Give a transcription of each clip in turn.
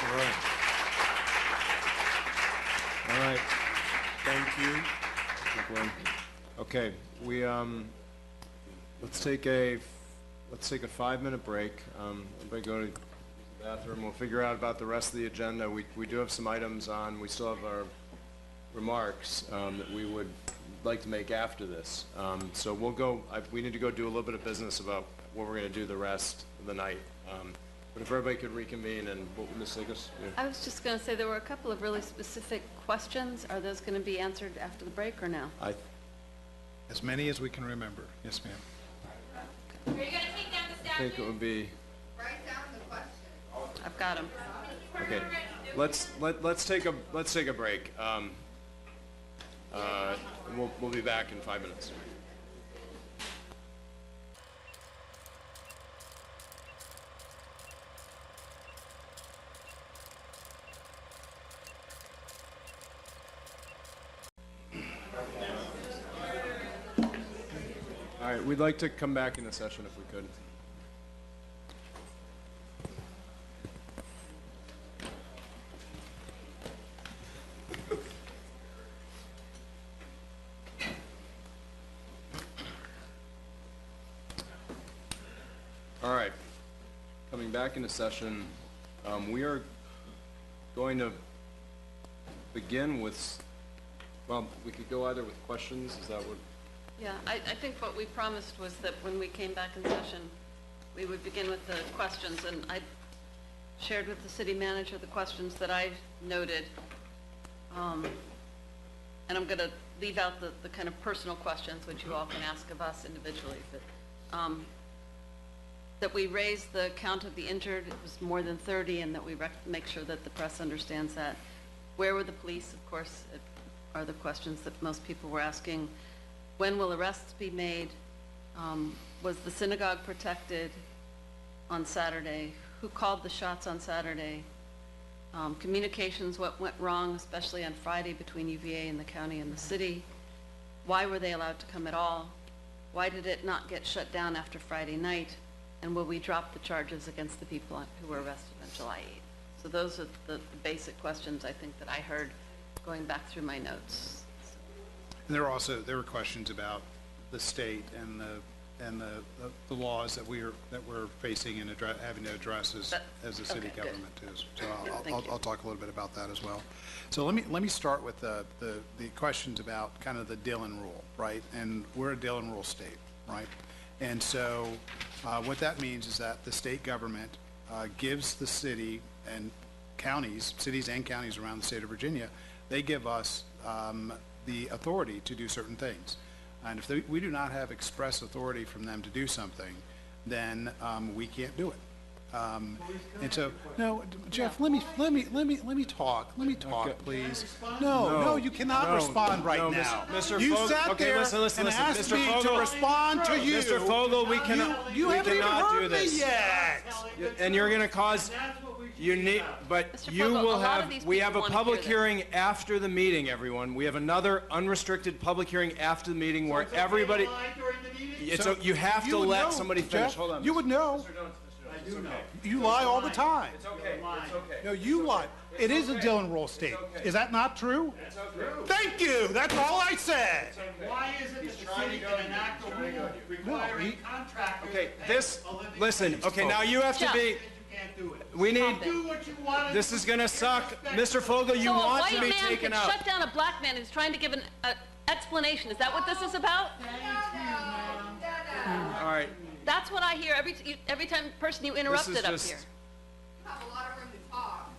All right. All right. Thank you. Okay, we let's take a 5-minute break. Everybody go to the bathroom. We'll figure out about the rest of the agenda. We do have some items on. We still have our remarks that we would like to make after this. So we'll go. We need to go do a little bit of business about what we're going to do the rest of the night. But if everybody could reconvene, and Ms. Sigas? Yeah. I was just going to say there were a couple of really specific questions. Are those going to be answered after the break or now? As many as we can remember. Yes, ma'am. Are you going to take down the I think it would be. Write down the question. I've got them. Okay, let's take a break. We'll be back in 5 minutes. All right, we'd like to come back in a session if we could. All right, coming back into session, we are going to begin with, well, we could go either with questions, is that what? Yeah, I think what we promised was that when we came back in session, we would begin with the questions, and I shared with the city manager the questions that I noted. And I'm going to leave out the kind of personal questions, which you all can ask of us individually. But, that we raised the count of the injured, it was more than 30, and that we make sure that the press understands that. Where were the police, of course, are the questions that most people were asking. When will arrests be made? Was the synagogue protected on Saturday? Who called the shots on Saturday? Communications, what went wrong, especially on Friday between UVA and the county and the city? Why were they allowed to come at all? Why did it not get shut down after Friday night? And will we drop the charges against the people who were arrested on July 8th? So those are the basic questions I think that I heard going back through my notes. And there were questions about the state and the laws that we're facing and having to address as a city government too. So I'll talk a little bit about that as well. So let me start with the questions about kind of the Dillon rule, right? And we're a Dillon rule state, right? And so what that means is that the state government gives the city and counties, cities and counties around the state of Virginia, they give us the authority to do certain things. And if we do not have express authority from them to do something, then we can't do it. And so, no, Jeff, let me talk. Let me talk, Okay. please. No, you cannot respond right now. Mr. You Fogel, sat there and asked Mr. me Fogel, to respond to you. Mr. Fogel, we cannot. You we haven't even cannot heard do this me yet. And you're going to cause. You need, but Mr. you Fogel, will a lot of have. these We people have a want to public hear this. hearing after the meeting, everyone. We have another unrestricted public hearing after the meeting where everybody. So you have to you would let know, somebody finish. Jeff, Hold on. you would know. It's okay. You lie all the time. It's okay. It's okay. No, you lie. It is a Dillon rule state. Is that not true? It's okay. Thank you. That's all I said. Why is it that the city can enact a rule requiring contractors Okay, to pay this. a living Listen. wage? Okay, now you have to Jeff. be. You can't do it. We need. Do what you want to This do. is gonna suck, Mr. Fogel. You So a want white to be man taken can out. shut down a black man who's trying to give an explanation. Is that what this is about? All right. That's what I hear every time person you interrupted up just- here. You have a lot of room to talk.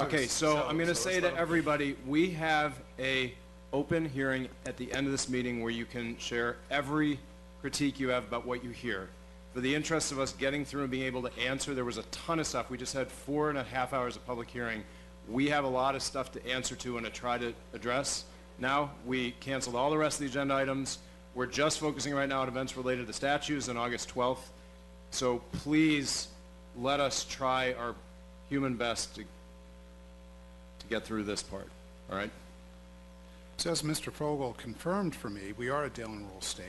Okay, so I'm going to say to everybody, we have a open hearing at the end of this meeting where you can share every critique you have about what you hear. For the interest of us getting through and being able to answer, there was a ton of stuff. We just had 4.5 hours of public hearing. We have a lot of stuff to answer to and to try to address. Now, we canceled all the rest of the agenda items. We're just focusing right now on events related to the statues on August 12th. So please let us try our human best to get through this part, all right? So as Mr. Fogel confirmed for me, we are a Dillon rule state.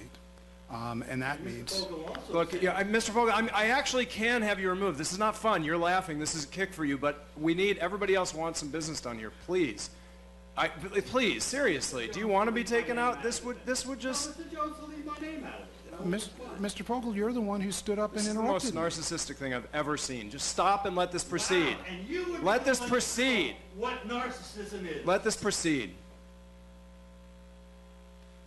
And that means, Look, yeah, Mr. Vogel, I actually can have you removed. This is not fun. You're laughing. This is a kick for you, but we need, everybody else wants some business done here. Please. Please, seriously. Do you want to be taken out? This would just... Mr. Jones will leave my name out of it. Mr. Vogel, you're the one who stood up and This is the most interrupted me. narcissistic thing I've ever seen. Just stop and let this proceed. Wow, and you would Let be this the one proceed. to know what narcissism is. Let this proceed.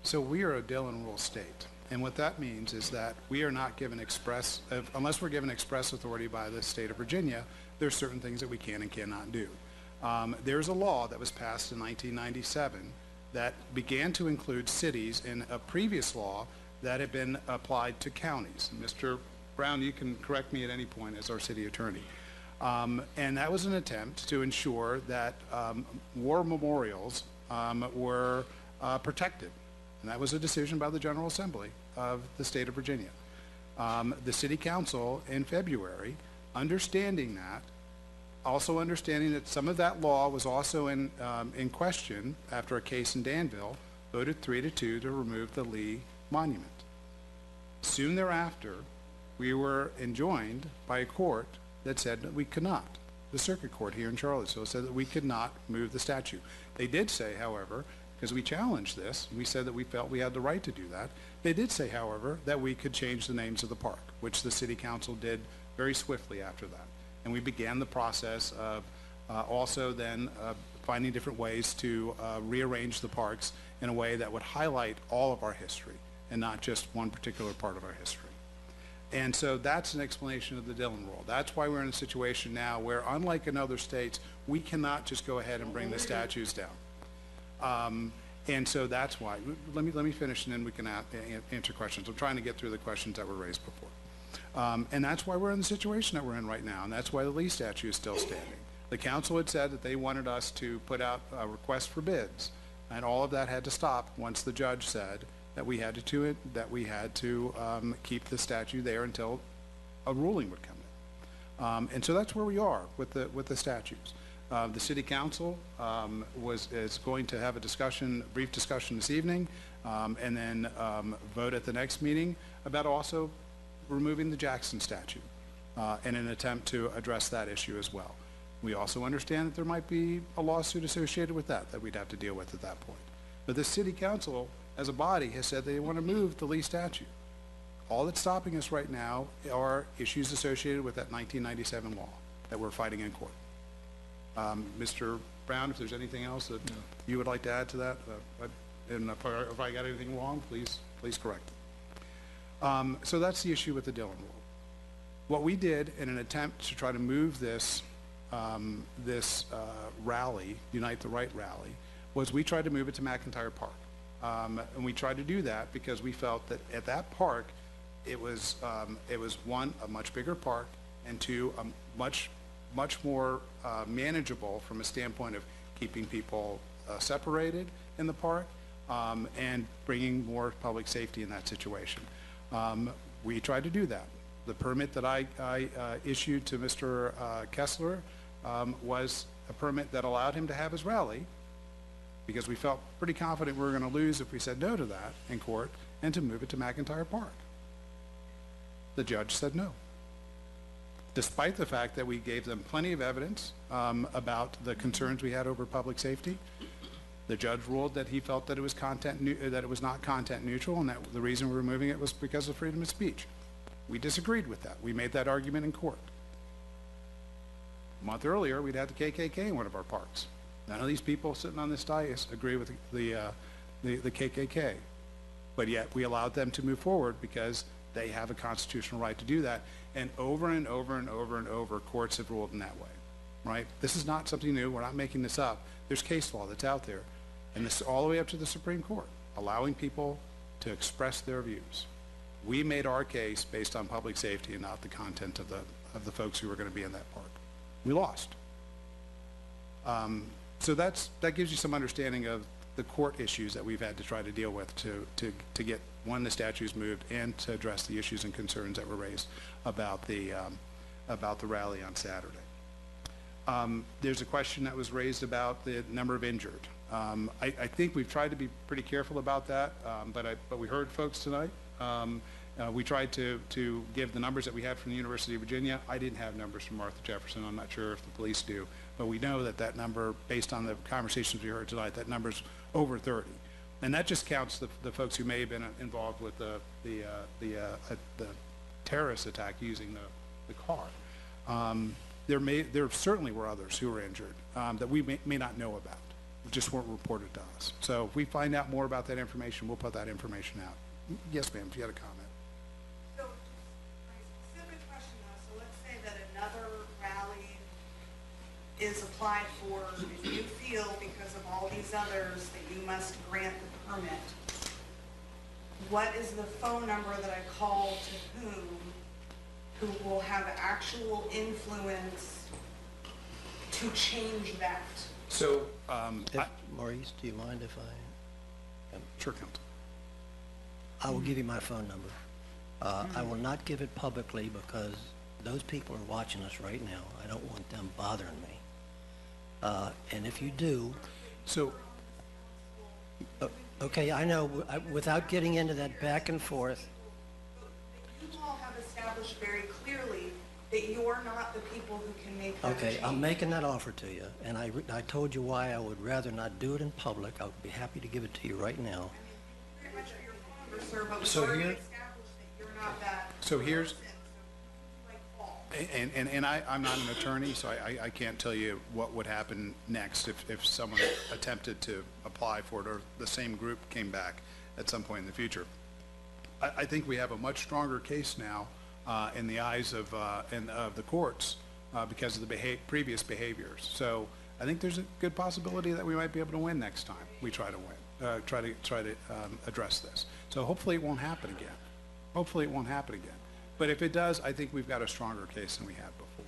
So we are a Dillon Rule state. And what that means is that we are not given unless we're given express authority by the state of Virginia, there's certain things that we can and cannot do. There's a law that was passed in 1997 that began to include cities in a previous law that had been applied to counties. Mr. Brown, you can correct me at any point as our city attorney. And that was an attempt to ensure that war memorials were protected. And that was a decision by the General Assembly of the state of Virginia. The City Council in February, understanding that, also understanding that some of that law was also in question after a case in Danville, voted 3-2 to remove the Lee Monument. Soon thereafter, we were enjoined by a court that said that we could not. The circuit court here in Charlottesville said that we could not move the statue. They did say, however, because we challenged this, we said that we felt we had the right to do that. They did say, however, that we could change the names of the park, which the City Council did very swiftly after that. And we began the process of also then finding different ways to rearrange the parks in a way that would highlight all of our history and not just one particular part of our history. And so that's an explanation of the Dillon Rule. That's why we're in a situation now where, unlike in other states, we cannot just go ahead and bring the statues down. And so that's why. Let me finish, and then we can answer questions. I'm trying to get through the questions that were raised before. And that's why we're in the situation that we're in right now, and that's why the Lee statue is still standing. The council had said that they wanted us to put out a request for bids, and all of that had to stop once the judge said that we had to keep the statue there until a ruling would come in. And so that's where we are with the statues. The City Council is going to have a brief discussion this evening, and then vote at the next meeting about also removing the Jackson statue in an attempt to address that issue as well. We also understand that there might be a lawsuit associated with that we'd have to deal with at that point. But the City Council, as a body, has said they want to move the Lee statue. All that's stopping us right now are issues associated with that 1997 law that we're fighting in court. Mr. Brown, if there's anything else that you would like to add to that, and if I got anything wrong, please correct it. So that's the issue with the Dillon Rule. What we did in an attempt to try to move this rally, Unite the Right rally, was we tried to move it to McIntyre Park. And we tried to do that because we felt that at that park, it was one, a much bigger park, and two, a much more manageable from a standpoint of keeping people separated in the park and bringing more public safety in that situation. We tried to do that. The permit that I issued to Mr. Kessler was a permit that allowed him to have his rally, because we felt pretty confident we were going to lose if we said no to that in court, and to move it to McIntyre Park. The judge said no, despite the fact that we gave them plenty of evidence about the concerns we had over public safety. The judge ruled that he felt that it was that it was not content neutral, and that the reason we were moving it was because of freedom of speech. We disagreed with that. We made that argument in court. A month earlier, we'd had the KKK in one of our parks. None of these people sitting on this dais agree with the KKK, but yet we allowed them to move forward because they have a constitutional right to do that. And over and over and over and over, courts have ruled in that way, right? This is not something new. We're not making this up. There's case law that's out there, and this is all the way up to the Supreme Court, allowing people to express their views. We made our case based on public safety and not the content of the folks who were going to be in that park. We lost. So that gives you some understanding of the court issues that we've had to try to deal with to get, one, the statues moved, and to address the issues and concerns that were raised about the rally on Saturday. There's a question that was raised about the number of injured. I think we've tried to be pretty careful about that, but we heard folks tonight. We tried to give the numbers that we had from the University of Virginia. I didn't have numbers from Martha Jefferson. I'm not sure if the police do, but we know that that number, based on the conversations we heard tonight, that number's over 30. And that just counts the folks who may have been involved with the terrorist attack using the car. There certainly were others who were injured that we may not know about, just weren't reported to us. So if we find out more about that information, we'll put that information out. Yes, ma'am, if you had a comment. So, my specific question though, so let's say that another rally is applied for, and you feel because of all these others that you must grant the permit. What is the phone number that I call to who will have actual influence to change that? So, Maurice, do you mind if sure, Counsel. I will give you my phone number. I will not give it publicly because those people are watching us right now. I don't want them bothering me. And if you do, So, okay, I know, without getting into that back and forth, You all have established very clearly that you're not the people who can make that okay, change. I'm making that offer to you, and I told you why I would rather not do it in public. I would be happy to give it to you right now. Very much for your phone number, sir, but we've So already here- established that you're not that. So here's- person, so who do I call? and I'm not an attorney, so I can't tell you what would happen next if someone attempted to apply for it or the same group came back at some point in the future. I think we have a much stronger case now in the eyes of the courts because of the previous behaviors. So I think there's a good possibility that we might be able to win next time we try to win, try to address this. So hopefully it won't happen again. Hopefully it won't happen again. But if it does, I think we've got a stronger case than we had before.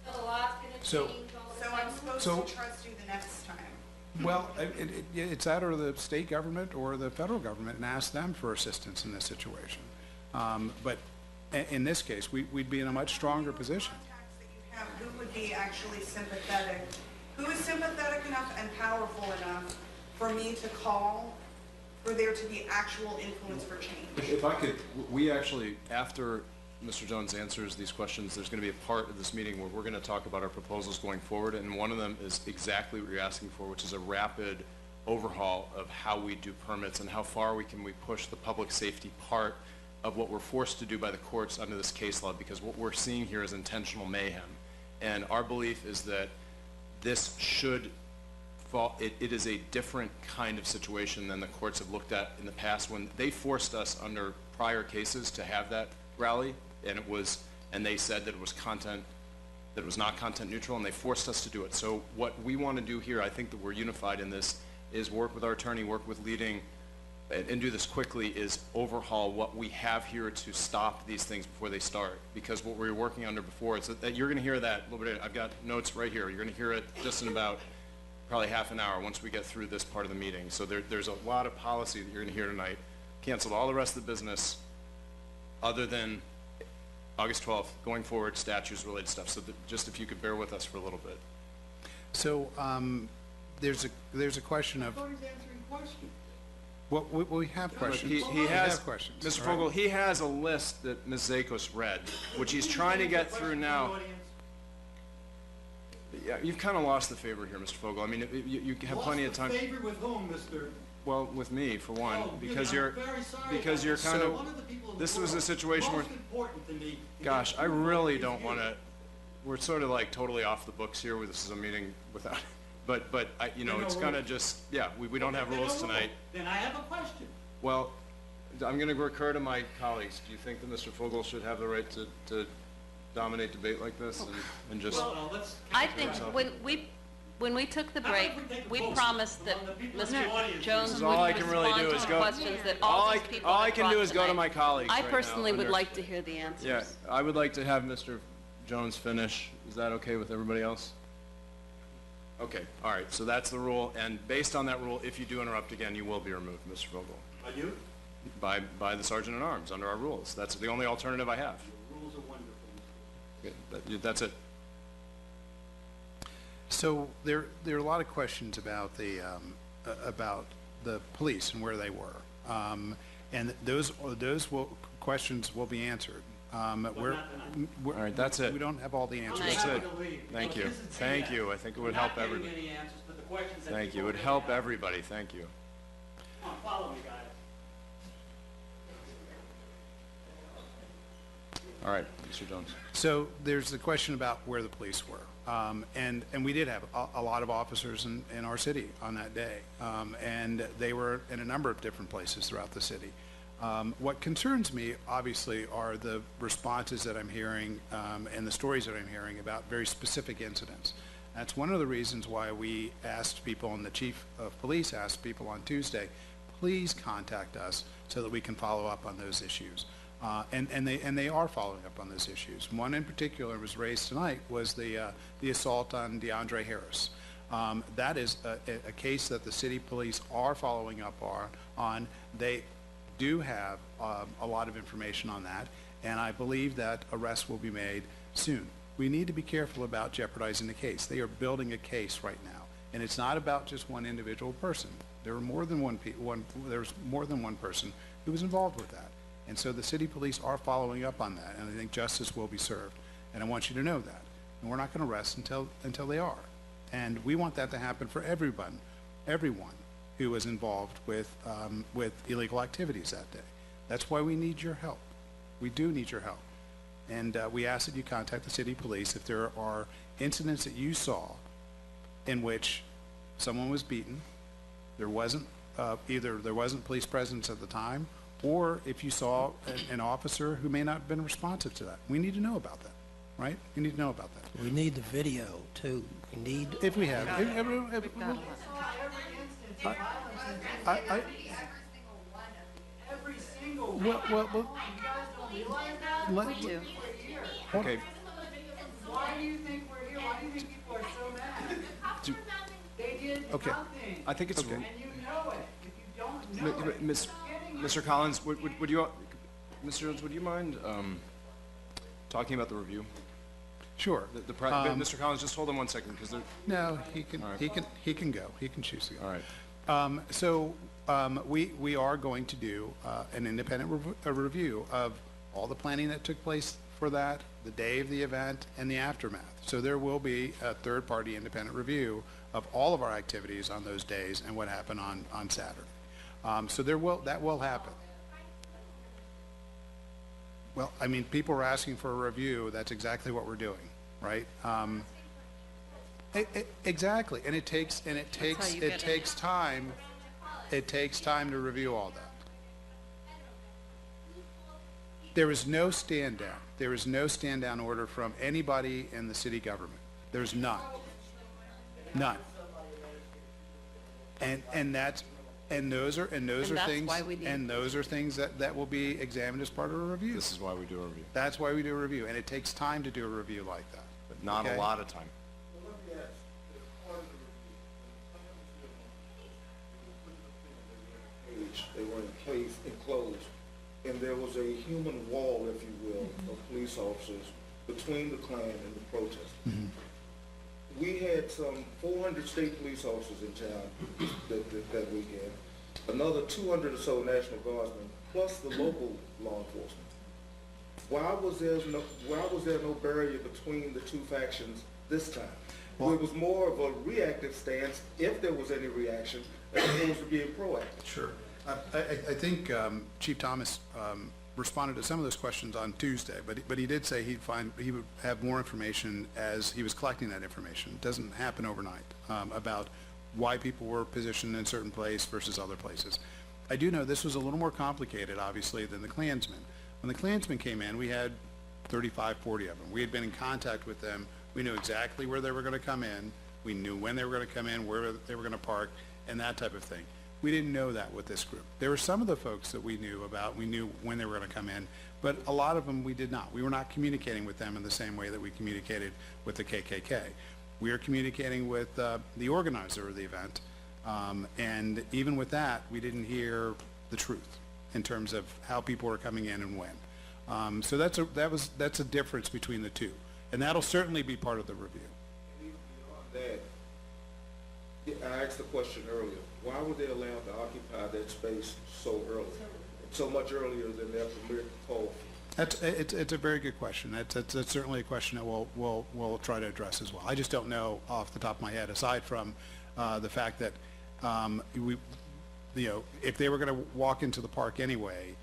So the law's gonna So- change all of a So I'm supposed So- to trust you the next time? Well, it's that or the state government or the federal government and ask them for assistance in this situation. But in this case, we'd be in a much stronger position. Contacts that you have, who would be actually sympathetic? Who is sympathetic enough and powerful enough for me to call, for there to be actual influence for change? If I could, we actually, after Mr. Jones answers these questions, there's going to be a part of this meeting where we're going to talk about our proposals going forward, and one of them is exactly what you're asking for, which is a rapid overhaul of how we do permits and how far we push the public safety part of what we're forced to do by the courts under this case law, because what we're seeing here is intentional mayhem. And our belief is that this should fall, it is a different kind of situation than the courts have looked at in the past when they forced us under prior cases to have that rally, and they said that it was not content neutral, and they forced us to do it. So what we want to do here, I think that we're unified in this, is work with our attorney, work with leading, and do this quickly, is overhaul what we have here to stop these things before they start. Because what we were working under before, it's that you're going to hear that a little bit. I've got notes right here. You're going to hear it just in about probably half an hour once we get through this part of the meeting. So there's a lot of policy that you're going to hear tonight. Canceled all the rest of the business other than August 12th, going forward, statutes related stuff. So just if you could bear with us for a little bit. So there's a question of, Nobody's answering questions. well, we have questions. He We has, have questions. Mr. all right? Fogel, he has a list that Ms. Zakos read, which he's trying to get through now. Yeah, you've kind of lost the favor here, Mr. Fogel. I mean, you have plenty of time. Lost the favor with whom, Mr.? Well, with me, for one, Oh, because I'm you're, very sorry because about you're that. kind So one of the of, people in the this was a world situation where, most important to me to gosh, get I approval really is don't you. want to, we're sort of like totally off the books here, where this is a meeting without, but you know, There are it's no kind of rules. just, yeah, we don't have Then rules no rule. tonight. Then I have a question. Well, I'm going to recur to my colleagues. Do you think that Mr. Fogel should have the right to dominate debate like this and just? Well, let's. I think when we took the How break, about if we take a we vote promised that among the people in the Mr. audience? Jones This is would all I can really respond do to is the go- questions that all these people all I have can do brought is go to tonight. my colleagues I right now personally would under- like to hear the answers. Yeah, I would like to have Mr. Jones finish. Is that okay with everybody else? Okay, all right, so that's the rule, and based on that rule, if you do interrupt again, you will be removed, Mr. Vogel, Are you? by the Sergeant at Arms, under our rules. That's the only alternative I have. The rules are wonderful. Okay, that's it. So there are a lot of questions about the police and where they were. And questions will be answered. All right, that's it. We don't have all the answers. That's it. To leave. Thank you. This is the Thank end. you. I think it would We're help not getting everybody. any answers, but the questions that Thank you. It people would are help gonna ask. everybody. Thank you. Come on, follow me, guys. All right, Mr. Jones. So there's the question about where the police were. And we did have a lot of officers in our city on that day. And they were in a number of different places throughout the city. What concerns me, obviously, are the responses that I'm hearing and the stories that I'm hearing about very specific incidents. That's one of the reasons why we asked people, and the chief of police asked people on Tuesday, please contact us so that we can follow up on those issues. And they are following up on those issues. One in particular was raised tonight was the assault on DeAndre Harris. That is a case that the city police are following up on. They do have a lot of information on that, and I believe that arrests will be made soon. We need to be careful about jeopardizing the case. They are building a case right now, and it's not about just one individual person. There were more than there's more than one person who was involved with that. And so the city police are following up on that, and I think justice will be served. And I want you to know that. And we're not going to rest until they are. And we want that to happen for everyone who was involved with illegal activities that day. That's why we need your help. We do need your help. And we ask that you contact the city police if there are incidents that you saw in which someone was beaten, either there wasn't police presence at the time, or if you saw an officer who may not have been responsive to that. We need to know about that, right? We need to know about that. We need the video, too. We need... If we have... We've got a lot. Every instance of violence in every single one. Well, You guys don't realize that? We do. Okay. Why do you think we're here? Why do you think people are so mad? They did Okay. nothing. I think it's... And you know it. If you don't know it, Mr. Collins, would you... Mr. Jones, would you mind talking about the review? Sure. Mr. Collins, just hold on 1 second, because they're... No, he can. All right. He can go. He can choose to go. All right. So we are going to do an independent review of all the planning that took place for that, the day of the event, and the aftermath. So there will be a third-party independent review of all of our activities on those days and what happened on Saturday. So that will happen. Well, I mean, people are asking for a review. That's exactly what we're doing, right? Exactly, and it takes time. It takes time to review all that. There is no stand down. There is no stand down order from anybody in the city government. There's none. None. And those are that's things why we need- and those are things that will be examined as part of a review. This is why we do a review, That's why we do a review, and it takes time to do a review like that. but not Okay. a lot of time. They were enclosed, and there was a human wall, if you will, of police officers between the Klan and the protesters. We had some 400 state police officers in town that weekend, another 200 or so National Guardsmen, plus the local law enforcement. Why was there no barrier between the two factions this time? Well, it was more of a reactive stance, if there was any reaction, as opposed to being proactive. Sure. I think Chief Thomas responded to some of those questions on Tuesday, but he did say he would have more information as he was collecting that information. It doesn't happen overnight about why people were positioned in a certain place versus other places. I do know this was a little more complicated, obviously, than the Klansmen. When the Klansmen came in, we had 35, 40 of them. We had been in contact with them. We knew exactly where they were going to come in. We knew when they were going to come in, where they were going to park, and that type of thing. We didn't know that with this group. There were some of the folks that we knew about. We knew when they were going to come in, but a lot of them we did not. We were not communicating with them in the same way that we communicated with the KKK. We were communicating with the organizer of the event, and even with that, we didn't hear the truth in terms of how people were coming in and when. So that's a difference between the two, and that'll certainly be part of the review. And even beyond that, I asked the question earlier, why were they allowed to occupy that space so early? so much earlier than their permit called for? It's a very good question. That's certainly a question that we'll try to address as well. I just don't know off the top of my head, aside from the fact that if they were going to walk into the park anyway,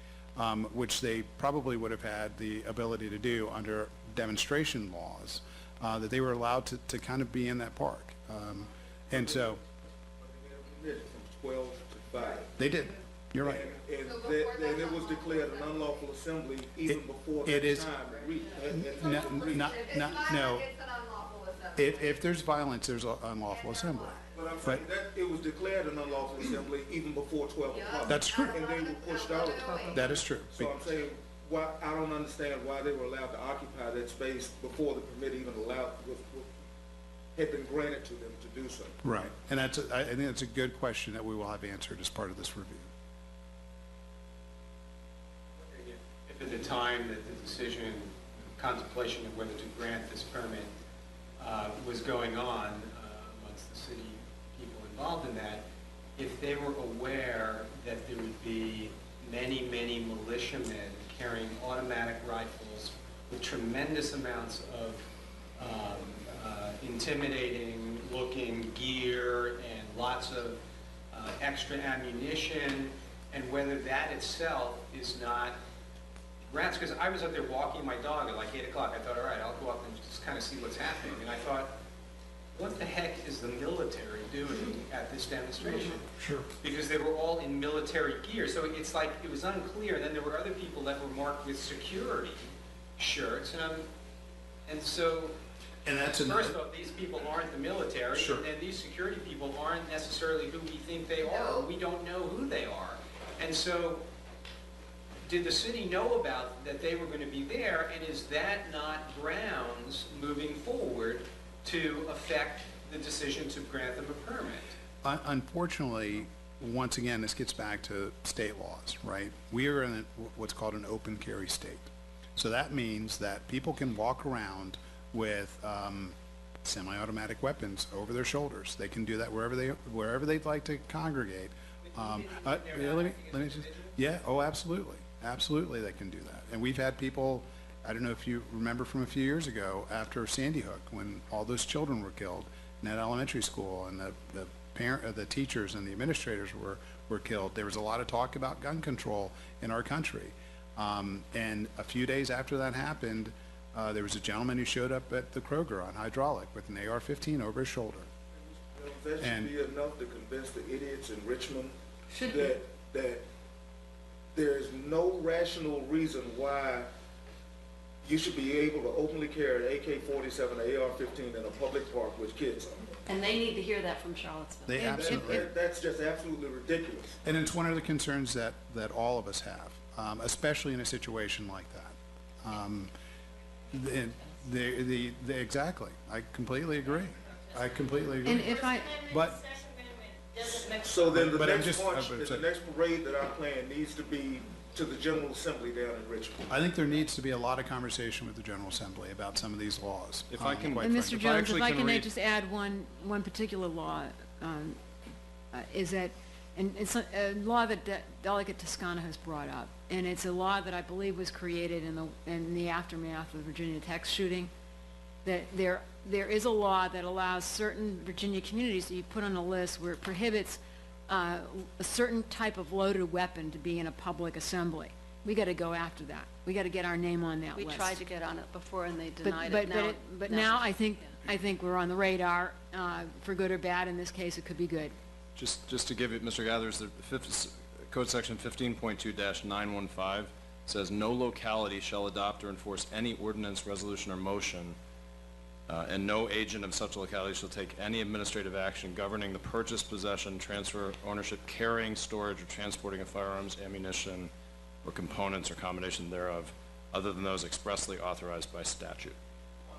which they probably would have had the ability to do under demonstration laws, that they were allowed to kind of be in that park. And so From 12 to 5. they did. You're right. And it was declared an unlawful assembly even before it that is- time reached. No, no, It's an unlawful assembly. If there's violence, there's an unlawful assembly. But I'm saying that it was declared an unlawful assembly even before 12 o'clock. That's true. And they were pushed out. That is true. So I'm saying, I don't understand why they were allowed to occupy that space before the permit even had been granted to them to do so. Right. And I think that's a good question that we will have answered as part of this review. If at the time that the decision, contemplation of whether to grant this permit was going on amongst the city people involved in that, if they were aware that there would be many, many militiamen carrying automatic rifles with tremendous amounts of intimidating looking gear and lots of extra ammunition, and whether that itself is not grounds, because I was up there walking my dog at like 8 o'clock. I thought, all right, I'll go up and just kind of see what's happening. And I thought, what the heck is the military doing at this demonstration? Sure. Because they were all in military gear. So it's like, it was unclear. And then there were other people that were marked with security shirts. And so, And that's first of all, these people aren't the military. Sure. And these security people aren't necessarily who we think they are. We don't know who they are. And so, did the city know about that they were going to be there, and is that not grounds moving forward to affect the decision to grant them a permit? Unfortunately, once again, this gets back to state laws, right? We are in what's called an open carry state. So that means that people can walk around with semi-automatic weapons over their shoulders. They can do that wherever they'd like to congregate. Let me just, yeah, oh, absolutely. Absolutely, they can do that. And we've had people, I don't know if you remember from a few years ago, after Sandy Hook, when all those children were killed in that elementary school, and the teachers and the administrators were killed. There was a lot of talk about gun control in our country. And a few days after that happened, there was a gentleman who showed up at the Kroger on hydraulic with an AR-15 over his shoulder. That should be enough to convince the idiots in Richmond that there is no rational reason why you should be able to openly carry an AK-47 or AR-15 in a public park with kids on it. And they need to hear that from Charlottesville. They absolutely. That's just absolutely ridiculous. And it's one of the concerns that all of us have, especially in a situation like that. Exactly. I completely agree. And if I, But So then the But I'm next just- march, I'm the sorry. next parade that I'm planning needs to be to the General Assembly down in Richmond. I think there needs to be a lot of conversation with the General Assembly about some of these laws. If I can- quite And frankly. Mr. Jones, actually if I can can read- just add one particular law, is that, and it's a law that Delegate Toscano has brought up, and it's a law that I believe was created in the aftermath of the Virginia Tech shooting, that there is a law that allows certain Virginia communities that you put on a list where it prohibits a certain type of loaded weapon to be in a public assembly. We got to go after that. We got to get our name on that we list. tried to get on it before and they But, denied but, it. but, it, but now I think we're on the radar, for good or bad. In this case, it could be good. Just to give it, Mr. Gathers, the code section 15.2-915 says no locality shall adopt or enforce any ordinance, resolution, or motion, and no agent of such a locality shall take any administrative action governing the purchase, possession, transfer, ownership, carrying, storage, or transporting of firearms, ammunition, or components or combination thereof, other than those expressly authorized by statute.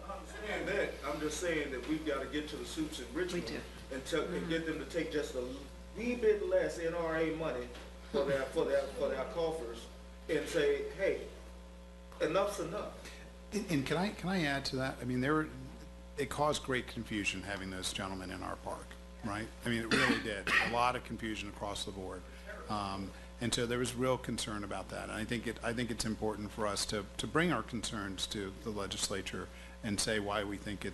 I understand that. I'm just saying that we've got to get to the suits in Richmond and get them to take just a wee bit less NRA money for their coffers and say, hey, enough's enough. And can I add to that? I mean, it caused great confusion having those gentlemen in our park, right? I mean, it really did. A lot of confusion across the board. And so there was real concern about that. And I think it's important for us to bring our concerns to the legislature and say why we think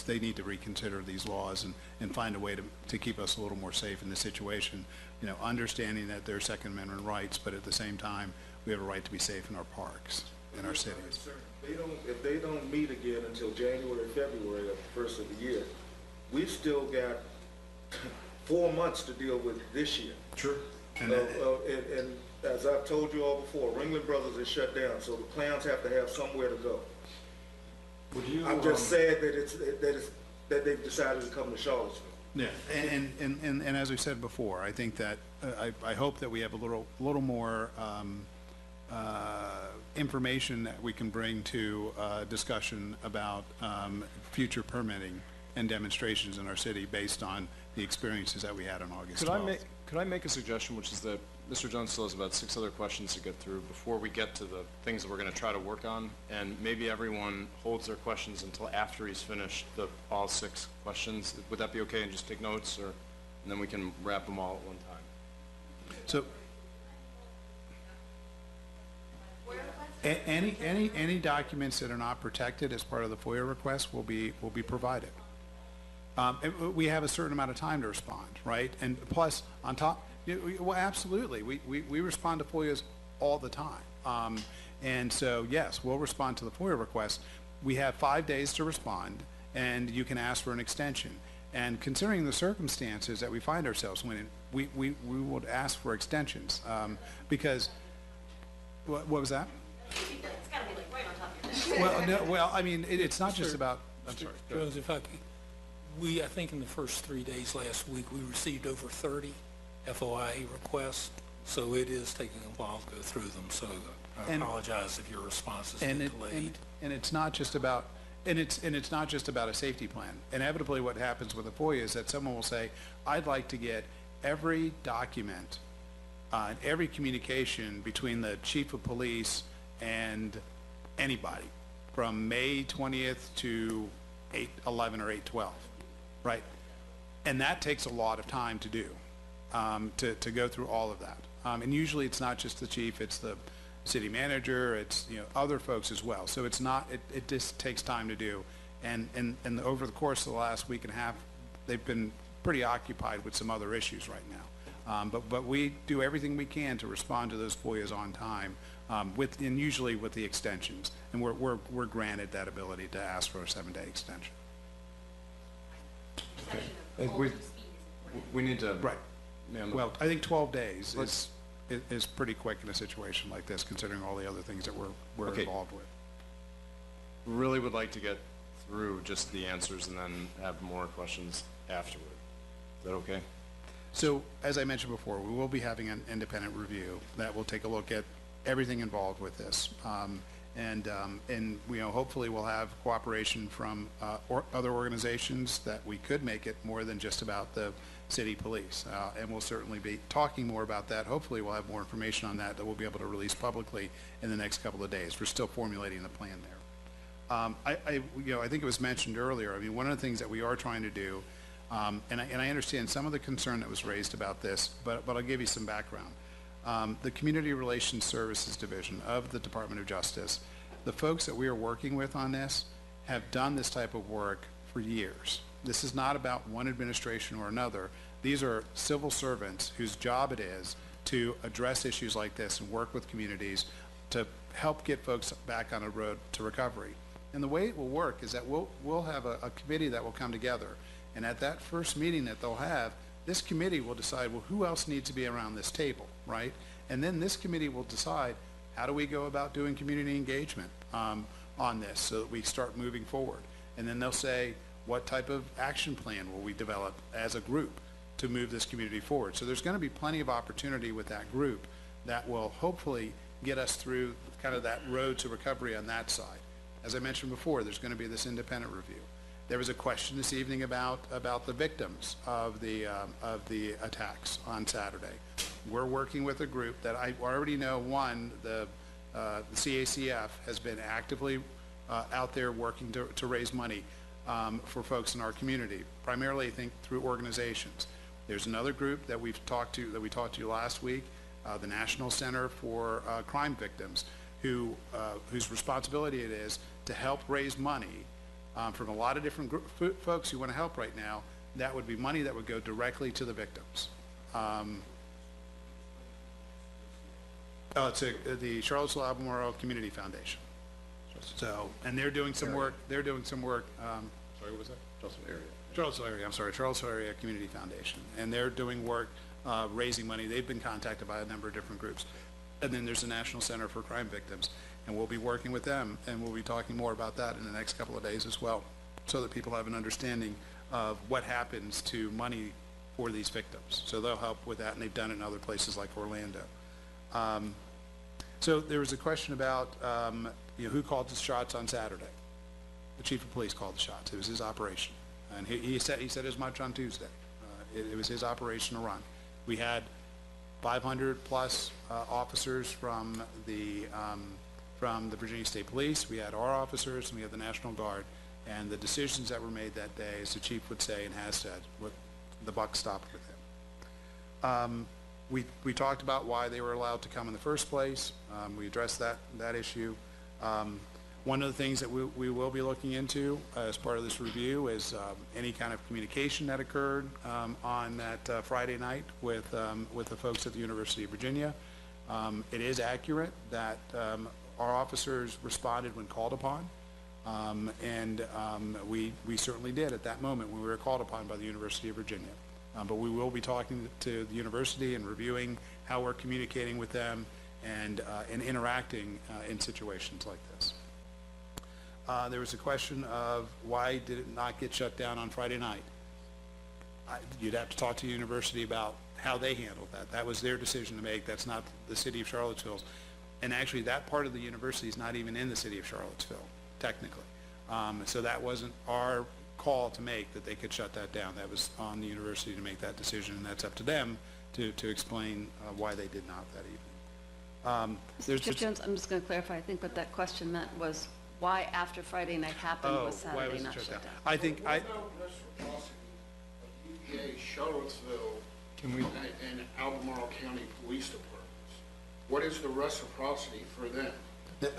they need to reconsider these laws and find a way to keep us a little more safe in this situation. You know, understanding that there are Second Amendment rights, but at the same time, we have a right to be safe in our parks, in our cities. If they don't meet again until January, February of the first of the year, we've still got 4 months to deal with this year. Sure. And as I've told you all before, Ringling Brothers is shut down, so the clowns have to have somewhere to go. I'm just sad that they've decided to come to Charlottesville. Yeah, and as we said before, I think that I hope that we have a little more information that we can bring to discussion about future permitting and demonstrations in our city based on the experiences that we had on August 12th. Could I make a suggestion, which is that Mr. Jones still has about 6 other questions to get through before we get to the things that we're going to try to work on, and maybe everyone holds their questions until after he's finished all 6 questions. Would that be okay, and just take notes, and then we can wrap them all at one time? So, any documents that are not protected as part of the FOIA request will be provided. We have a certain amount of time to respond, right? And plus, on top, well, absolutely, we respond to FOIAs all the time. And so, yes, we'll respond to the FOIA request. We have 5 days to respond, and you can ask for an extension. And considering the circumstances that we find ourselves in, we would ask for extensions because, what was that? It's got to be like right on top of your Well, no, well, I mean, it's not just about. I'm sorry. Jones, if I can, I think in the first 3 days last week, we received over 30 FOIA requests, so it is taking a while to go through them. So I apologize if your response has been delayed. And it's not just about. And it's not just about a safety plan. Inevitably, what happens with a FOIA is that someone will say, "I'd like to get every document, every communication between the chief of police and anybody, from May 20th to 8/11 or 8/12, right?" And that takes a lot of time to do, to go through all of that. And usually, it's not just the chief; it's the city manager, it's other folks as well. So it's not, it just takes time to do. And over the course of the last week and a half, they've been pretty occupied with some other issues right now. But we do everything we can to respond to those FOIAs on time, and usually with the extensions. And we're granted that ability to ask for a 7-day extension. Okay. We need to. Right. Well, I think 12 days is pretty quick in a situation like this, considering all the other things that we're involved with. Really would like to get through just the answers and then have more questions afterward. Is that okay? So, as I mentioned before, we will be having an independent review that will take a look at everything involved with this. And hopefully we'll have cooperation from other organizations that we could make it more than just about the city police. And we'll certainly be talking more about that. Hopefully we'll have more information on that we'll be able to release publicly in the next couple of days. We're still formulating the plan there. I think it was mentioned earlier, I mean, one of the things that we are trying to do, and I understand some of the concern that was raised about this, but I'll give you some background. The Community Relations Services Division of the Department of Justice, the folks that we are working with on this have done this type of work for years. This is not about one administration or another. These are civil servants whose job it is to address issues like this and work with communities to help get folks back on a road to recovery. And the way it will work is that we'll have a committee that will come together. And at that first meeting that they'll have, this committee will decide, well, who else needs to be around this table, right? And then this committee will decide, how do we go about doing community engagement on this so that we start moving forward? And then they'll say, what type of action plan will we develop as a group to move this community forward? So there's going to be plenty of opportunity with that group that will hopefully get us through kind of that road to recovery on that side. As I mentioned before, there's going to be this independent review. There was a question this evening about the victims of the attacks on Saturday. We're working with a group that I already know. The CACF has been actively out there working to raise money for folks in our community, primarily I think through organizations. There's another group that we talked to last week the National Center for Crime Victims, whose responsibility it is to help raise money from a lot of different folks who want to help right now. That would be money that would go directly to the victims. It's the Charlottesville Albemarle Community Foundation. So, and they're doing some work, sorry, what was that? Charlottesville Area Community Foundation. And they're doing work raising money. They've been contacted by a number of different groups. And then there's the National Center for Crime Victims. And we'll be working with them, and we'll be talking more about that in the next couple of days as well, so that people have an understanding of what happens to money for these victims. So they'll help with that, and they've done it in other places like Orlando. So there was a question about who called the shots on Saturday. The chief of police called the shots. It was his operation, and he said as much on Tuesday. It was his operation to run. We had 500 plus officers from the Virginia State Police. We had our officers, and we had the National Guard. And the decisions that were made that day, as the chief would say and has said, the buck stopped with him. We talked about why they were allowed to come in the first place. We addressed that issue. One of the things that we will be looking into as part of this review is any kind of communication that occurred on that Friday night with the folks at the University of Virginia. It is accurate that our officers responded when called upon. We certainly did at that moment when we were called upon by the University of Virginia. But we will be talking to the university and reviewing how we're communicating with them and interacting in situations like this. There was a question of why did it not get shut down on Friday night? You'd have to talk to the university about how they handled that. That was their decision to make. That's not the city of Charlottesville's. And actually that part of the university is not even in the city of Charlottesville, technically. So that wasn't our call to make, that they could shut that down. That was on the university to make that decision, and that's up to them to explain why they did not that evening. Mr. Jones, I'm just going to clarify. I think what that question meant was why after Friday night happened was Saturday not shut down. I think There's no reciprocity of UVA, Charlottesville, and Albemarle County Police Departments. What is the reciprocity for them?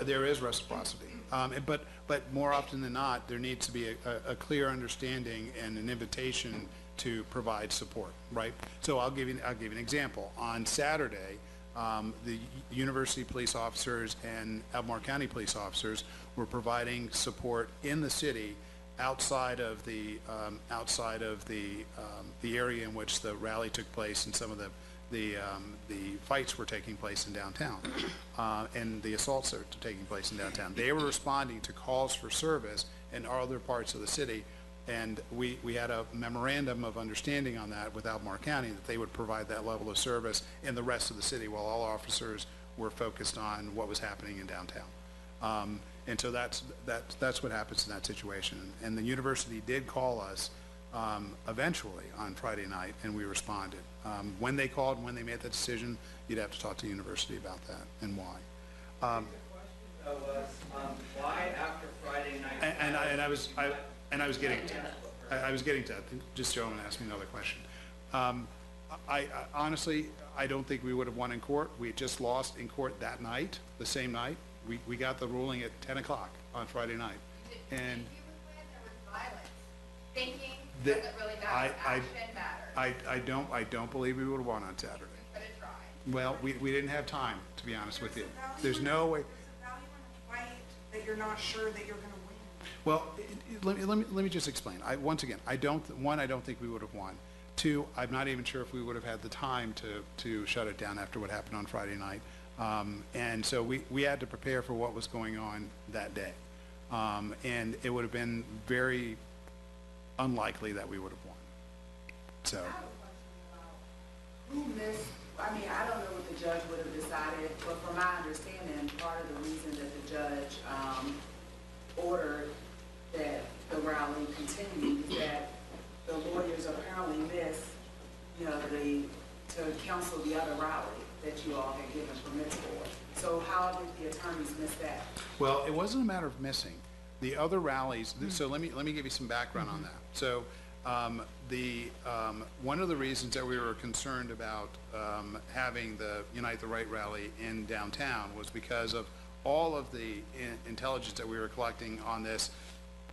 There is reciprocity, but more often than not, there needs to be a clear understanding and an invitation to provide support, right? So I'll give you an example. On Saturday, the university police officers and Albemarle County police officers were providing support in the city outside of the area in which the rally took place and some of the fights were taking place in downtown, and the assaults that were taking place in downtown. They were responding to calls for service in other parts of the city, and we had a memorandum of understanding on that with Albemarle County that they would provide that level of service in the rest of the city while all officers were focused on what was happening in downtown. And so that's what happens in that situation. And the university did call us eventually on Friday night, and we responded. When they called and when they made that decision, you'd have to talk to the university about that and why. The question though was why after Friday night? I was getting to that. Just gentleman asked me another question. I honestly, I don't think we would have won in court. We had just lost in court that night, the same night. We got the ruling at 10 o'clock on Friday night. And you would win, there was violence. Thinking doesn't really matter. Action matters. I don't believe we would have won on Saturday. But it tried. Well, we didn't have time, to be honest with you. There's no way. There's a value in a fight that you're not sure that you're going to win. Well, let me just explain. Once again, I don't think we would have won. Two, I'm not even sure if we would have had the time to shut it down after what happened on Friday night. And so we had to prepare for what was going on that day. And it would have been very unlikely that we would have won. So. I have a question about who missed, I mean, I don't know what the judge would have decided, but from my understanding, part of the reason that the judge ordered that the rally continue is that the lawyers apparently missed, to counsel the other rally that you all had given permits for. So how did the attorneys miss that? Well, it wasn't a matter of missing. The other rallies, so let me give you some background on that. So One of the reasons that we were concerned about having the Unite the Right rally in downtown was because of all of the intelligence that we were collecting on this,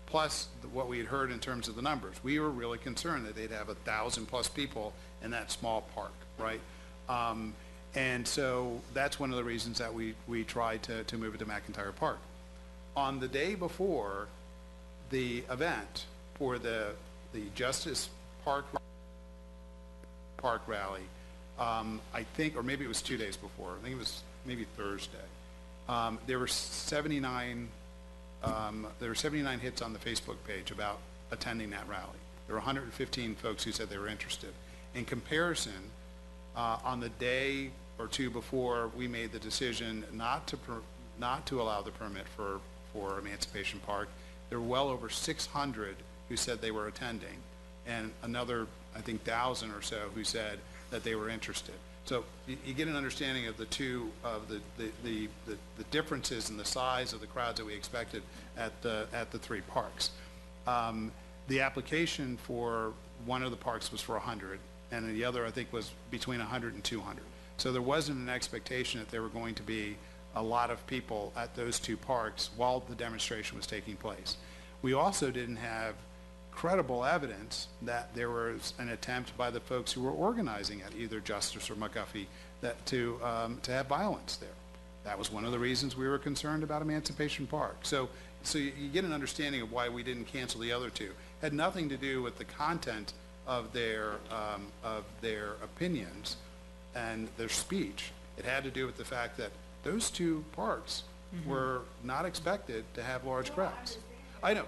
plus what we had heard in terms of the numbers. We were really concerned that they'd have 1,000+ people in that small park, right? And so that's one of the reasons that we tried to move it to McIntyre Park. On the day before the event for the Justice Park rally, I think, or maybe it was 2 days before, I think it was maybe Thursday, there were 79 hits on the Facebook page about attending that rally. There were 115 folks who said they were interested. In comparison, on the day or two before we made the decision not to allow the permit for Emancipation Park, there were well over 600 who said they were attending, and another, I think, 1,000 or so who said that they were interested. So you get an understanding of the differences in the size of the crowds that we expected at the three parks. The application for one of the parks was for 100, and the other, I think, was between 100 and 200. So there wasn't an expectation that there were going to be a lot of people at those two parks while the demonstration was taking place. We also didn't have credible evidence that there was an attempt by the folks who were organizing at either Justice or McGuffey to have violence there. That was one of the reasons we were concerned about Emancipation Park. So you get an understanding of why we didn't cancel the other two. It had nothing to do with the content of their opinions and their speech. It had to do with the fact that those two parks were not expected to have large crowds. I know.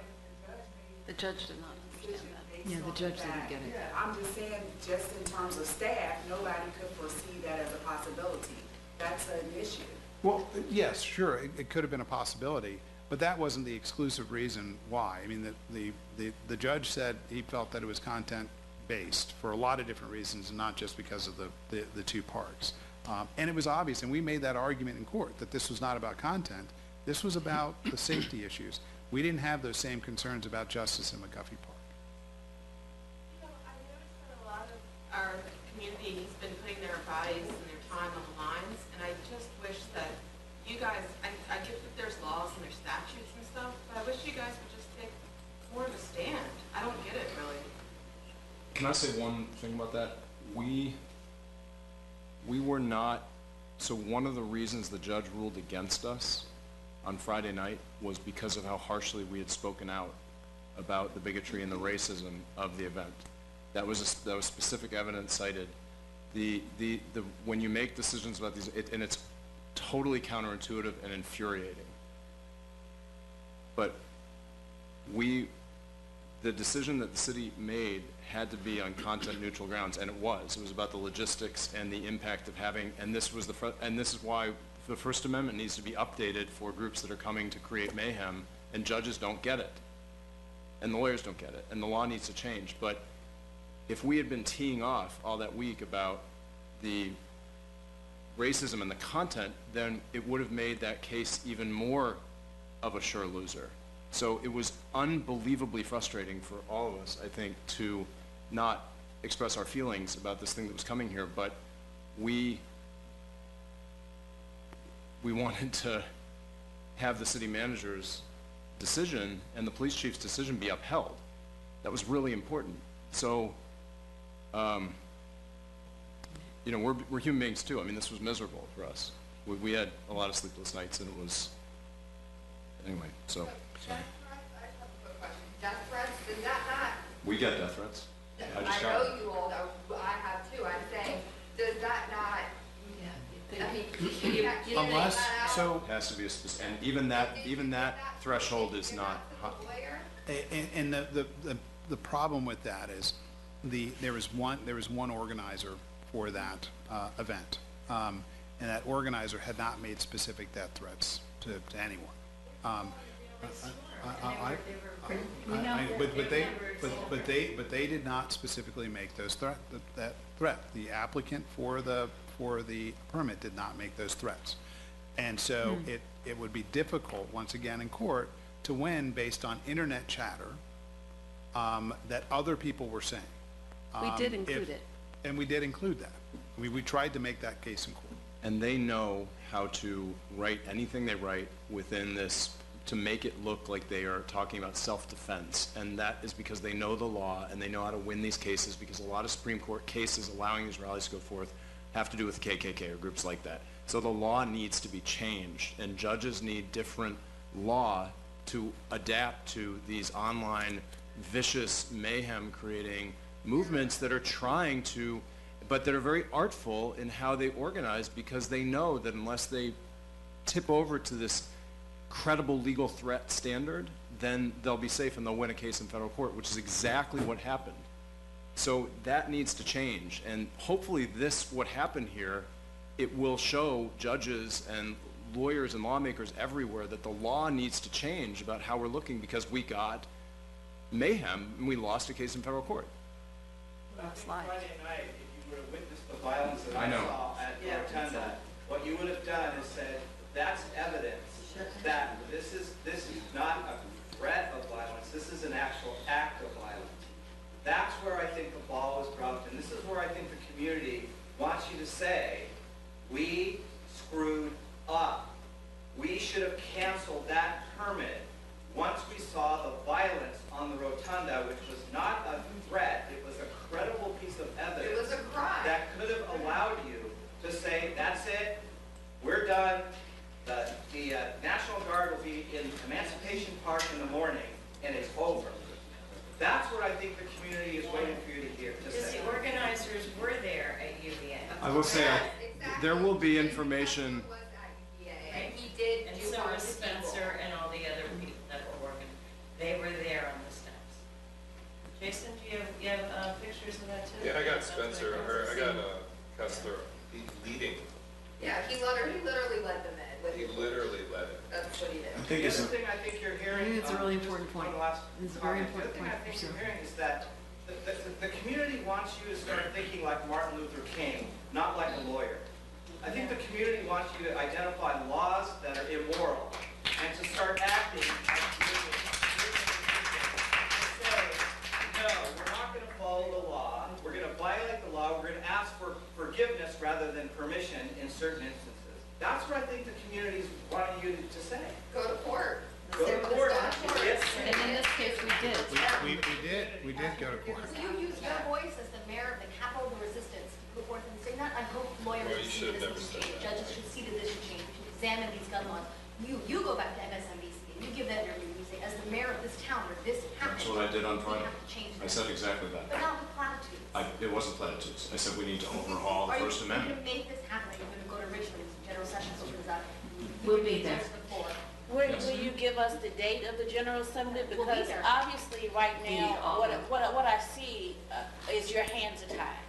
The judge did not understand that. Yeah, the judge didn't get it. Yeah, I'm just saying, just in terms of staff, nobody could foresee that as a possibility. That's an issue. Well, yes, sure, it could have been a possibility, but that wasn't the exclusive reason why. I mean, the judge said he felt that it was content-based for a lot of different reasons, and not just because of the two parks. And it was obvious, and we made that argument in court, that this was not about content. This was about the safety issues. We didn't have those same concerns about Justice and McGuffey Park. You know, I noticed that a lot of our community has been putting their bodies and their time on the lines, and I just wish that you guys, I get that there's laws and there's statutes and stuff, but I wish you guys would just take more of a stand. I don't get it, really. Can I say one thing about that? We were not, so one of the reasons the judge ruled against us on Friday night was because of how harshly we had spoken out about the bigotry and the racism of the event. That was specific evidence cited. When you make decisions about these, and it's totally counterintuitive and infuriating. But the decision that the city made had to be on content neutral grounds, and it was. It was about the logistics and the impact of having, and this is why the First Amendment needs to be updated for groups that are coming to create mayhem, and judges don't get it, and the lawyers don't get it, and the law needs to change. But if we had been teeing off all that week about the racism and the content, then it would have made that case even more of a sure loser. So it was unbelievably frustrating for all of us, I think, to not express our feelings about this thing that was coming here, but we wanted to have the city manager's decision and the police chief's decision be upheld. That was really important. So, you know, we're human beings too. I mean, this was miserable for us. We had a lot of sleepless nights, and it was, anyway, so. Death threats, I have a quick question. Death threats, does that not? We get death threats. I know you all, I have too. I'm saying, does that not? I mean, Unless, so. It has to be a specific, and even that threshold is not. And the problem with that is there was one organizer for that event, and that organizer had not made specific death threats to anyone. But they did not specifically make those that threat. The applicant for the permit did not make those threats, and so it would be difficult once again in court to win based on internet chatter that other people were saying. We did include it. And we did include that. We tried to make that case in court. And they know how to write anything they write within this to make it look like they are talking about self-defense. And that is because they know the law and they know how to win these cases, because a lot of Supreme Court cases allowing these rallies to go forth have to do with KKK or groups like that. So the law needs to be changed, and judges need different law to adapt to these online vicious mayhem creating movements that are trying to, but that are very artful in how they organize, because they know that unless they tip over to this credible legal threat standard, then they'll be safe and they'll win a case in federal court, which is exactly what happened. So that needs to change, and hopefully this, what happened here, it will show judges and lawyers and lawmakers everywhere that the law needs to change about how we're looking, because we got mayhem and we lost a case in federal court. I think Friday night, if you would have witnessed the violence that I saw at the Rotunda, what you would have done is said, that's evidence that this is not a threat of violence, this is an actual act of violence. That's where I think the ball was dropped, and this is where I think the community wants you to say, we screwed up. We should have canceled that permit once we saw the violence on the Rotunda, which was not a threat, it was a credible piece of evidence. It was a crime. That could have allowed you to say, that's it, we're done. The National Guard will be in Emancipation Park in the morning, and it's over. That's what I think the community is waiting for you to hear, to say. The organizers were there at UVA. I will say, there will be information. And he did And do so harm was to Spencer and all the other people that were working. They were there on the steps. Jason, do you have pictures of that too? Yeah, I got Spencer, or I got Kessler leading. Yeah, he literally led the med. He literally led it. That's what he did. The other thing I think you're hearing. It's a really important point. It's a very important point. The other thing I think you're hearing is that the community wants you to start thinking like Martin Luther King, not like a lawyer. I think the community wants you to identify laws that are immoral and to start acting like say, no, we're not going to follow the law. We're going to violate the law. We're going to ask for forgiveness rather than permission in certain instances. That's what I think the community is wanting you to say. Go to court. Go to court. Yes. And in this case, we did. We did go to court. So you use your voice as the mayor of the capital of the resistance to put forth and say that. I hope lawyers Well, you should see should have this never should change, said that. judges should see that this should change, we should examine these gun laws. You go back to MSNBC, and you give that interview, and you say, as the mayor of this town where this happened. That's what I did on we Friday. have to change I this. said exactly that. But not with platitudes. It wasn't platitudes. I said we need to overhaul the First Are you Amendment. going to make this happen? Are you going to go to Richmond, General Sessions opens up? We'll be there. Will you give us the date of the General Assembly? We'll be Because there. obviously, right now, what I see is your hands are tied.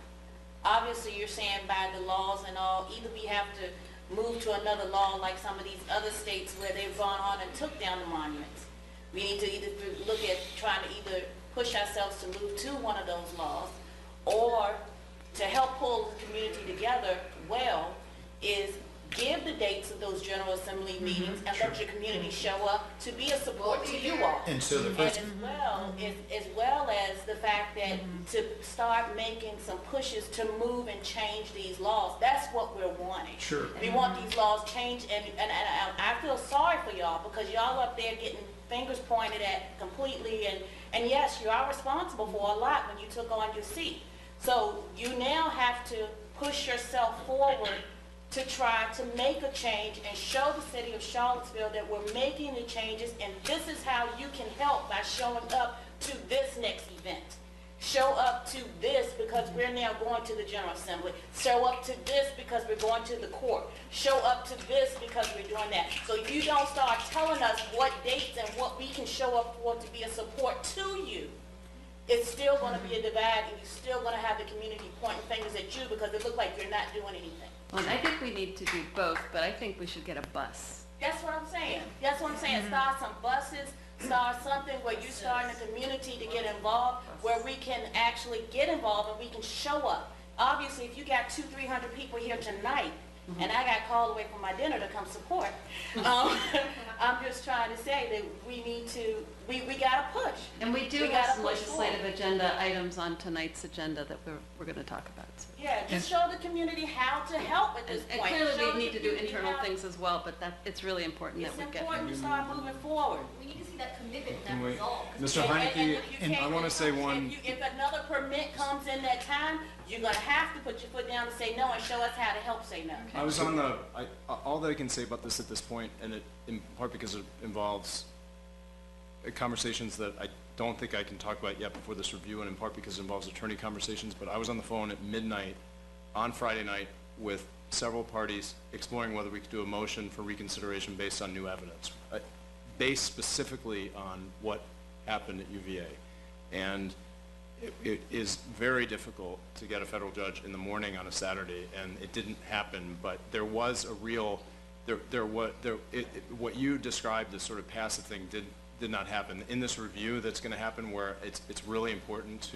Obviously, you're saying by the laws and all, either we have to move to another law like some of these other states where they've gone on and took down the monuments. We need to either look at trying to either push ourselves to move to one of those laws, or to help pull the community together well, is give the dates of those General Assembly meetings and let your community show up to be a support to you all. And so the first, As well as the fact that to start making some pushes to move and change these laws. That's what we're wanting. Sure. We want these laws changed, and I feel sorry for y'all, because y'all up there getting fingers pointed at completely, and yes, you are responsible for a lot when you took on your seat. So you now have to push yourself forward to try to make a change and show the city of Charlottesville that we're making the changes, and this is how you can help by showing up to this next event. Show up to this because we're now going to the General Assembly. Show up to this because we're going to the court. Show up to this because we're doing that. So you don't start telling us what dates and what we can show up for to be a support to you. It's still going to be a divide, and you're still going to have the community pointing fingers at you because it looks like you're not doing anything. Well, and I think we need to do both, but I think we should get a bus. That's what I'm saying. That's what I'm saying. Start some buses, start something where you start in the community to get involved, where we can actually get involved and we can show up. Obviously, if you got 200-300 people here tonight, and I got called away from my dinner to come support. I'm just trying to say that we need to, we gotta push. And we do We have gotta some push legislative forward. agenda items on tonight's agenda that we're going to talk about. So. Yeah, just show the community how to help at this And point. clearly Show we the need to do community internal how- things as well, but it's really important that It's we get. important to start moving forward. We need to see that commitment, Can that we- resolve. 'cause Mr. And- Heineke, and if you and I can't- wanna say one- If another permit comes in that time, you're gonna have to put your foot down and say no and show us how to help say no. I was on the, all that I can say about this at this point, and it, in part because it involves conversations that I don't think I can talk about yet before this review, and in part because it involves attorney conversations, but I was on the phone at midnight on Friday night with several parties exploring whether we could do a motion for reconsideration based on new evidence, based specifically on what happened at UVA. And it is very difficult to get a federal judge in the morning on a Saturday, and it didn't happen, but there was a real, what you described as sort of passive thing did not happen. In this review that's gonna happen, where it's really important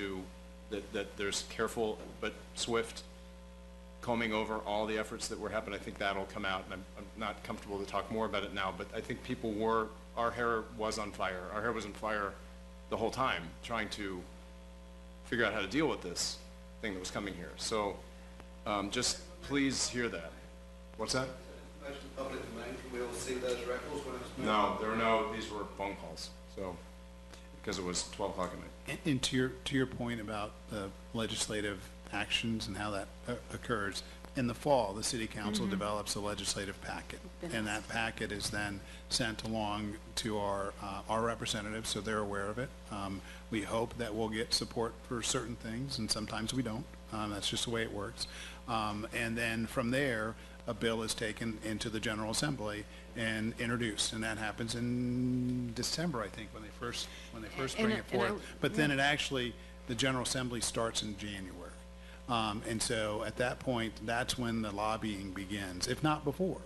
that there's careful but swift combing over all the efforts that were happening, I think that'll come out, and I'm not comfortable to talk more about it now, but I think our hair was on fire. Our hair was on fire the whole time, trying to figure out how to deal with this thing that was coming here. So, just please hear that. What's that? Information public domain, can we all see those records when it's made? No, these were phone calls, so, because it was 12 o'clock at night. And to your point about the legislative actions and how that occurs, in the fall, the city council develops a legislative packet, and that packet is then sent along to our representatives, so they're aware of it. We hope that we'll get support for certain things, and sometimes we don't. That's just the way it works. And then from there, a bill is taken into the General Assembly and introduced, and that happens in December, I think, when they first bring it forth. But then it actually, the General Assembly starts in January. And so at that point, that's when the lobbying begins, if not before,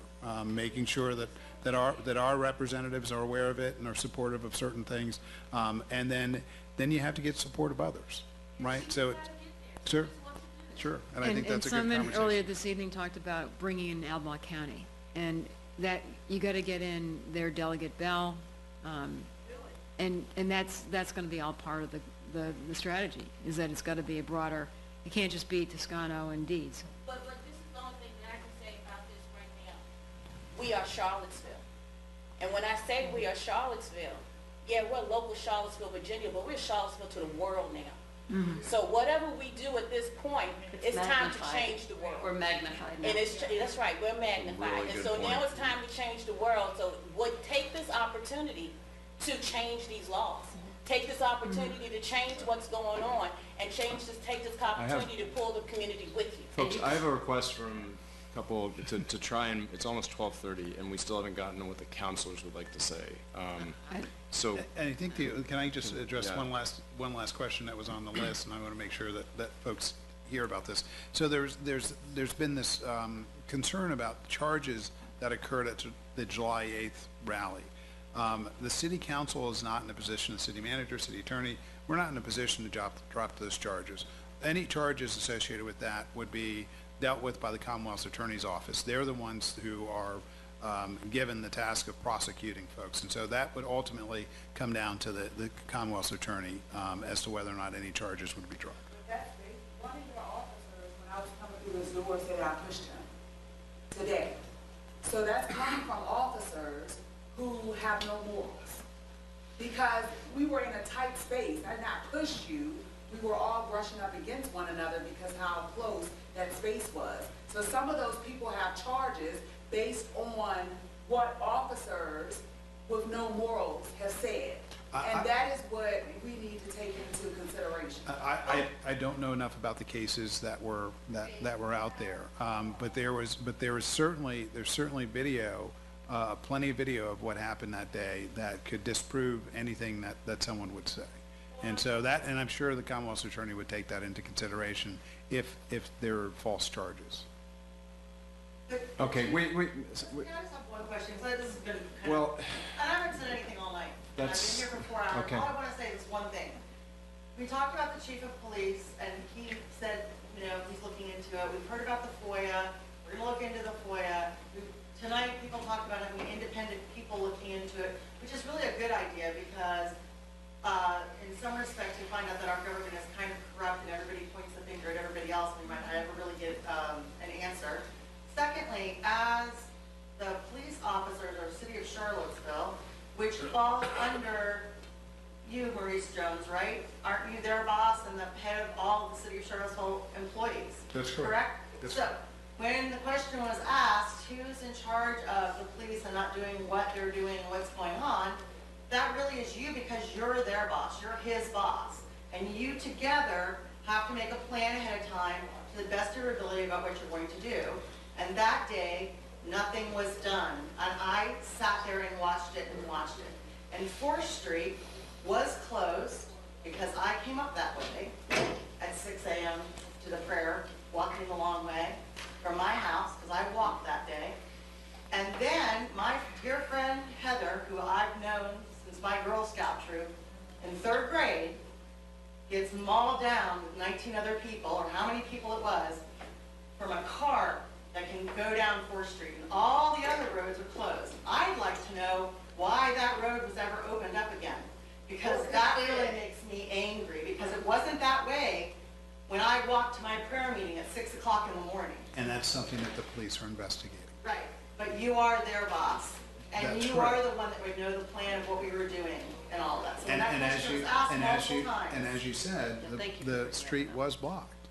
making sure that our representatives are aware of it and are supportive of certain things. And then you have to get support of others, right? So, sure. And I think that's a good someone conversation. earlier this evening talked about bringing in Albemarle County, and that you got to get in their Delegate Bell, and that's going to be all part of the strategy. Is that it's got to be a broader. It can't just be Toscano and Deeds. But this is the only thing that I can say about this right now. We are Charlottesville. And when I say we are Charlottesville, yeah, we're local Charlottesville, Virginia, but we're Charlottesville to the world now. So whatever we do at this point, it's time to change the world. We're magnified now. And that's right, we're magnified. Really And good so point. now it's time to change the world. So take this opportunity to change these laws. Take this opportunity to change what's going on, and take this opportunity to pull the community with you. Folks, I have a request from a couple to try and, it's almost 12:30, and we still haven't gotten to what the counselors would like to say. So, And I think can I just address Yeah. one last question that was on the list, and I want to make sure that folks hear about this. So there's been this concern about charges that occurred at the July 8th rally. The city council is not in a position, the city manager, city attorney, we're not in a position to drop those charges. Any charges associated with that would be dealt with by the Commonwealth's Attorney's Office. They're the ones who are given the task of prosecuting folks. And so that would ultimately come down to the Commonwealth's attorney as to whether or not any charges would be dropped. That's big. One of your officers, when I was coming through his door, said I pushed him today. So that's coming from officers who have no morals. Because we were in a tight space. I did not push you. We were all brushing up against one another because how close that space was. So some of those people have charges based on what officers with no morals have said. And that is what we need to take into consideration. I don't know enough about the cases that were out there, but there's certainly video, plenty of video of what happened that day that could disprove anything that someone would say. And so and I'm sure the Commonwealth's attorney would take that into consideration if there are false charges. okay, wait. Can I just have one question? Because this has been kind Well, of, and I haven't said anything all night. And I've That's- been here for 4 hours. okay. All I want to say is one thing. We talked about the chief of police, and he said, he's looking into it. We've heard about the FOIA. we're gonna look into the FOIA. Tonight, people talked about having independent people looking into it, which is really a good idea because in some respects, we find out that our government is kind of corrupt and everybody points the finger at everybody else and we might not ever really get an answer. Secondly, as the police officers of the city of Charlottesville, which falls under you, Maurice Jones, right? Aren't you their boss and the head of all of the city of Charlottesville employees? That's correct. Correct? That's So, when the question was asked, who's in charge of the police and not doing what they're doing and what's going on, that really is you because you're their boss, you're his boss. And you together have to make a plan ahead of time to the best of your ability about what you're going to do. And that day, nothing was done. And I sat there and watched it and watched it. And 4th Street was closed because I came up that way at 6 a.m. to the prayer, walking the long way from my house, because I walked that day. And then my dear friend Heather, who I've known since my Girl Scout troop in 3rd grade, gets mauled down with 19 other people, or how many people it was, from a car that can go down 4th Street. And all the other roads are closed. I'd like to know why that road was ever opened up again. Because that really makes me angry, because it wasn't that way when I walked to my prayer meeting at 6 o'clock in the morning. And that's something that the police are investigating. Right, but you are their boss, and That's you are the one that would know the plan of what we were doing and all of that. So when that question was asked multiple times. And as you said, the street was blocked.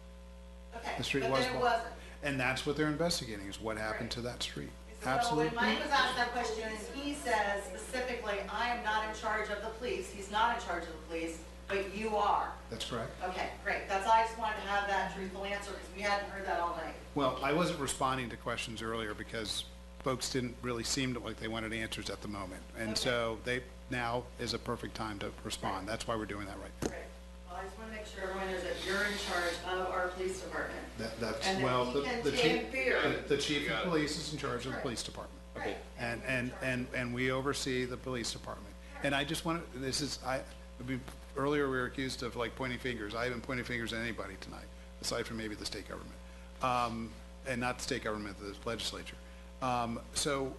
Okay, The street but was then it blocked. wasn't. And that's what they're investigating, is what happened to that street. So Absolutely. when Mike was asked that question, and he says specifically, I am not in charge of the police, he's not in charge of the police, but you are. That's correct. Okay, great. I just wanted to have that truthful answer, because we hadn't heard that all night. Well, I wasn't responding to questions earlier because folks didn't really seem like they wanted answers at the moment. And so now is a perfect time to respond. That's why we're doing that right now. Great. Well, I just want to make sure everyone knows that you're in charge of our police department. That's, And that well, he can the take chief, fear. the chief of police is in charge of the police department. Right. And we oversee the police department. And I just want to, earlier we were accused of like pointing fingers. I haven't pointed fingers at anybody tonight, aside from maybe the state government. And not the state government, the legislature. So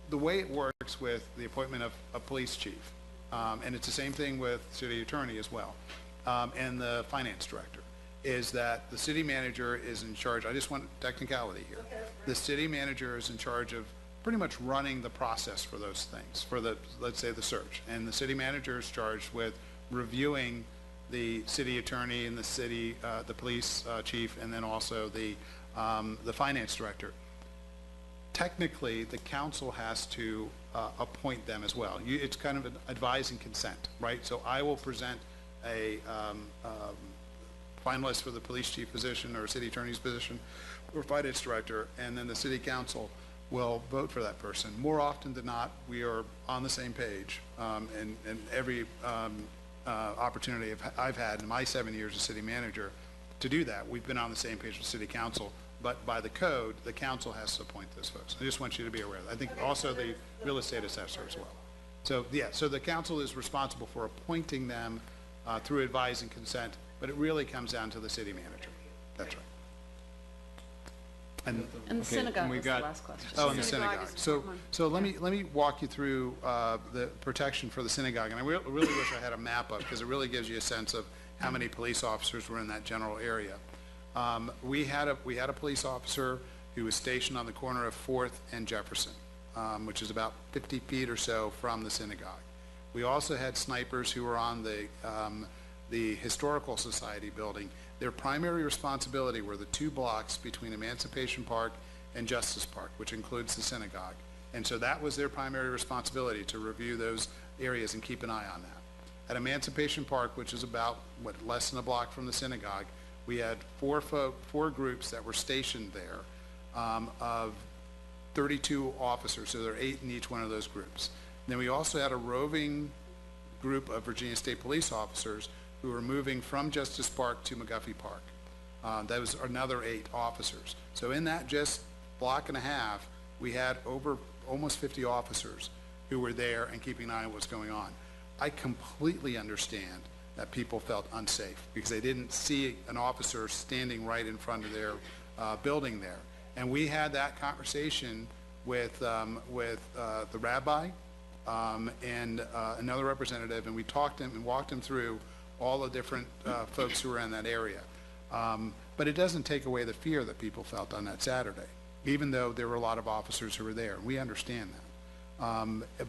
the way it works with the appointment of a police chief, and it's the same thing with city attorney as well, and the finance director, is that the city manager is in charge. I just want technicality here. The city manager is in charge of pretty much running the process for those things, for the, let's say, the search. And the city manager is charged with reviewing the city attorney and the city, the police chief, and then also the finance director. Technically, the council has to appoint them as well. It's kind of an advise and consent, right? So I will present a finalist for the police chief position or city attorney's position or finance director, and then the city council will vote for that person. More often than not, we are on the same page, and every opportunity I've had in my 7 years as city manager to do that, we've been on the same page with city council. But by the code, the council has to appoint those folks. I just want you to be aware of that. I think also the real estate assessor as well. So yeah, so the council is responsible for appointing them through advise and consent, but it really comes down to the city manager. That's right. And the synagogue was the last question. Oh, and the synagogue. So let me walk you through the protection for the synagogue. And I really wish I had a map up, because it really gives you a sense of how many police officers were in that general area. We had a police officer who was stationed on the corner of 4th and Jefferson, which is about 50 feet or so from the synagogue. We also had snipers who were on the Historical Society building. Their primary responsibility were the 2 blocks between Emancipation Park and Justice Park, which includes the synagogue. And so that was their primary responsibility, to review those areas and keep an eye on that. At Emancipation Park, which is about, less than a block from the synagogue, we had 4 groups that were stationed there of 32 officers, so there are 8 in each one of those groups. And then we also had a roving group of Virginia State Police officers who were moving from Justice Park to McGuffey Park. That was another 8 officers. So in that just block and a half, we had over almost 50 officers who were there and keeping an eye on what's going on. I completely understand that people felt unsafe because they didn't see an officer standing right in front of their building there. And we had that conversation with the rabbi and another representative, and we talked him and walked him through all the different folks who were in that area. But it doesn't take away the fear that people felt on that Saturday, even though there were a lot of officers who were there. We understand that.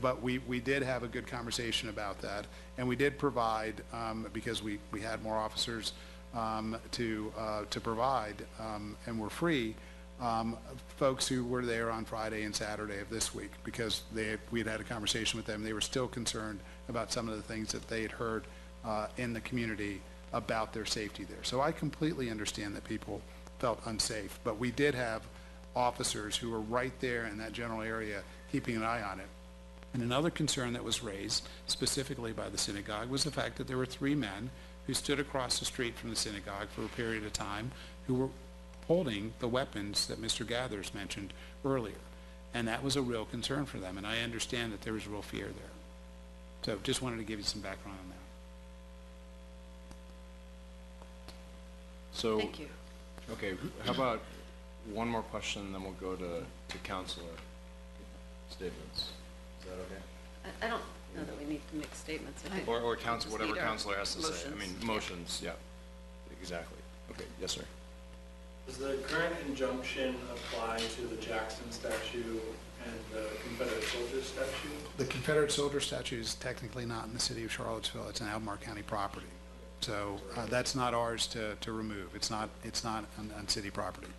But we did have a good conversation about that, and we did provide, because we had more officers to provide, and were free, folks who were there on Friday and Saturday of this week, because we had had a conversation with them. They were still concerned about some of the things that they had heard in the community about their safety there. So I completely understand that people felt unsafe, but we did have officers who were right there in that general area keeping an eye on it. And another concern that was raised specifically by the synagogue was the fact that there were 3 men who stood across the street from the synagogue for a period of time who were holding the weapons that Mr. Gathers mentioned earlier. And that was a real concern for them, and I understand that there was real fear there. So just wanted to give you some background on that. So, Thank you. okay, how about one more question, and then we'll go to counselor statements. Is that okay? I don't know that we need to make statements. I think Or counsel, we just whatever need our counselor has to say. I mean, motions. motions, yeah, exactly. Okay, yes, sir. Does the current injunction apply to the Jackson statue and the Confederate soldier statue? The Confederate soldier statue is technically not in the city of Charlottesville. It's an Albemarle County property. So that's not ours to remove. It's not on city property.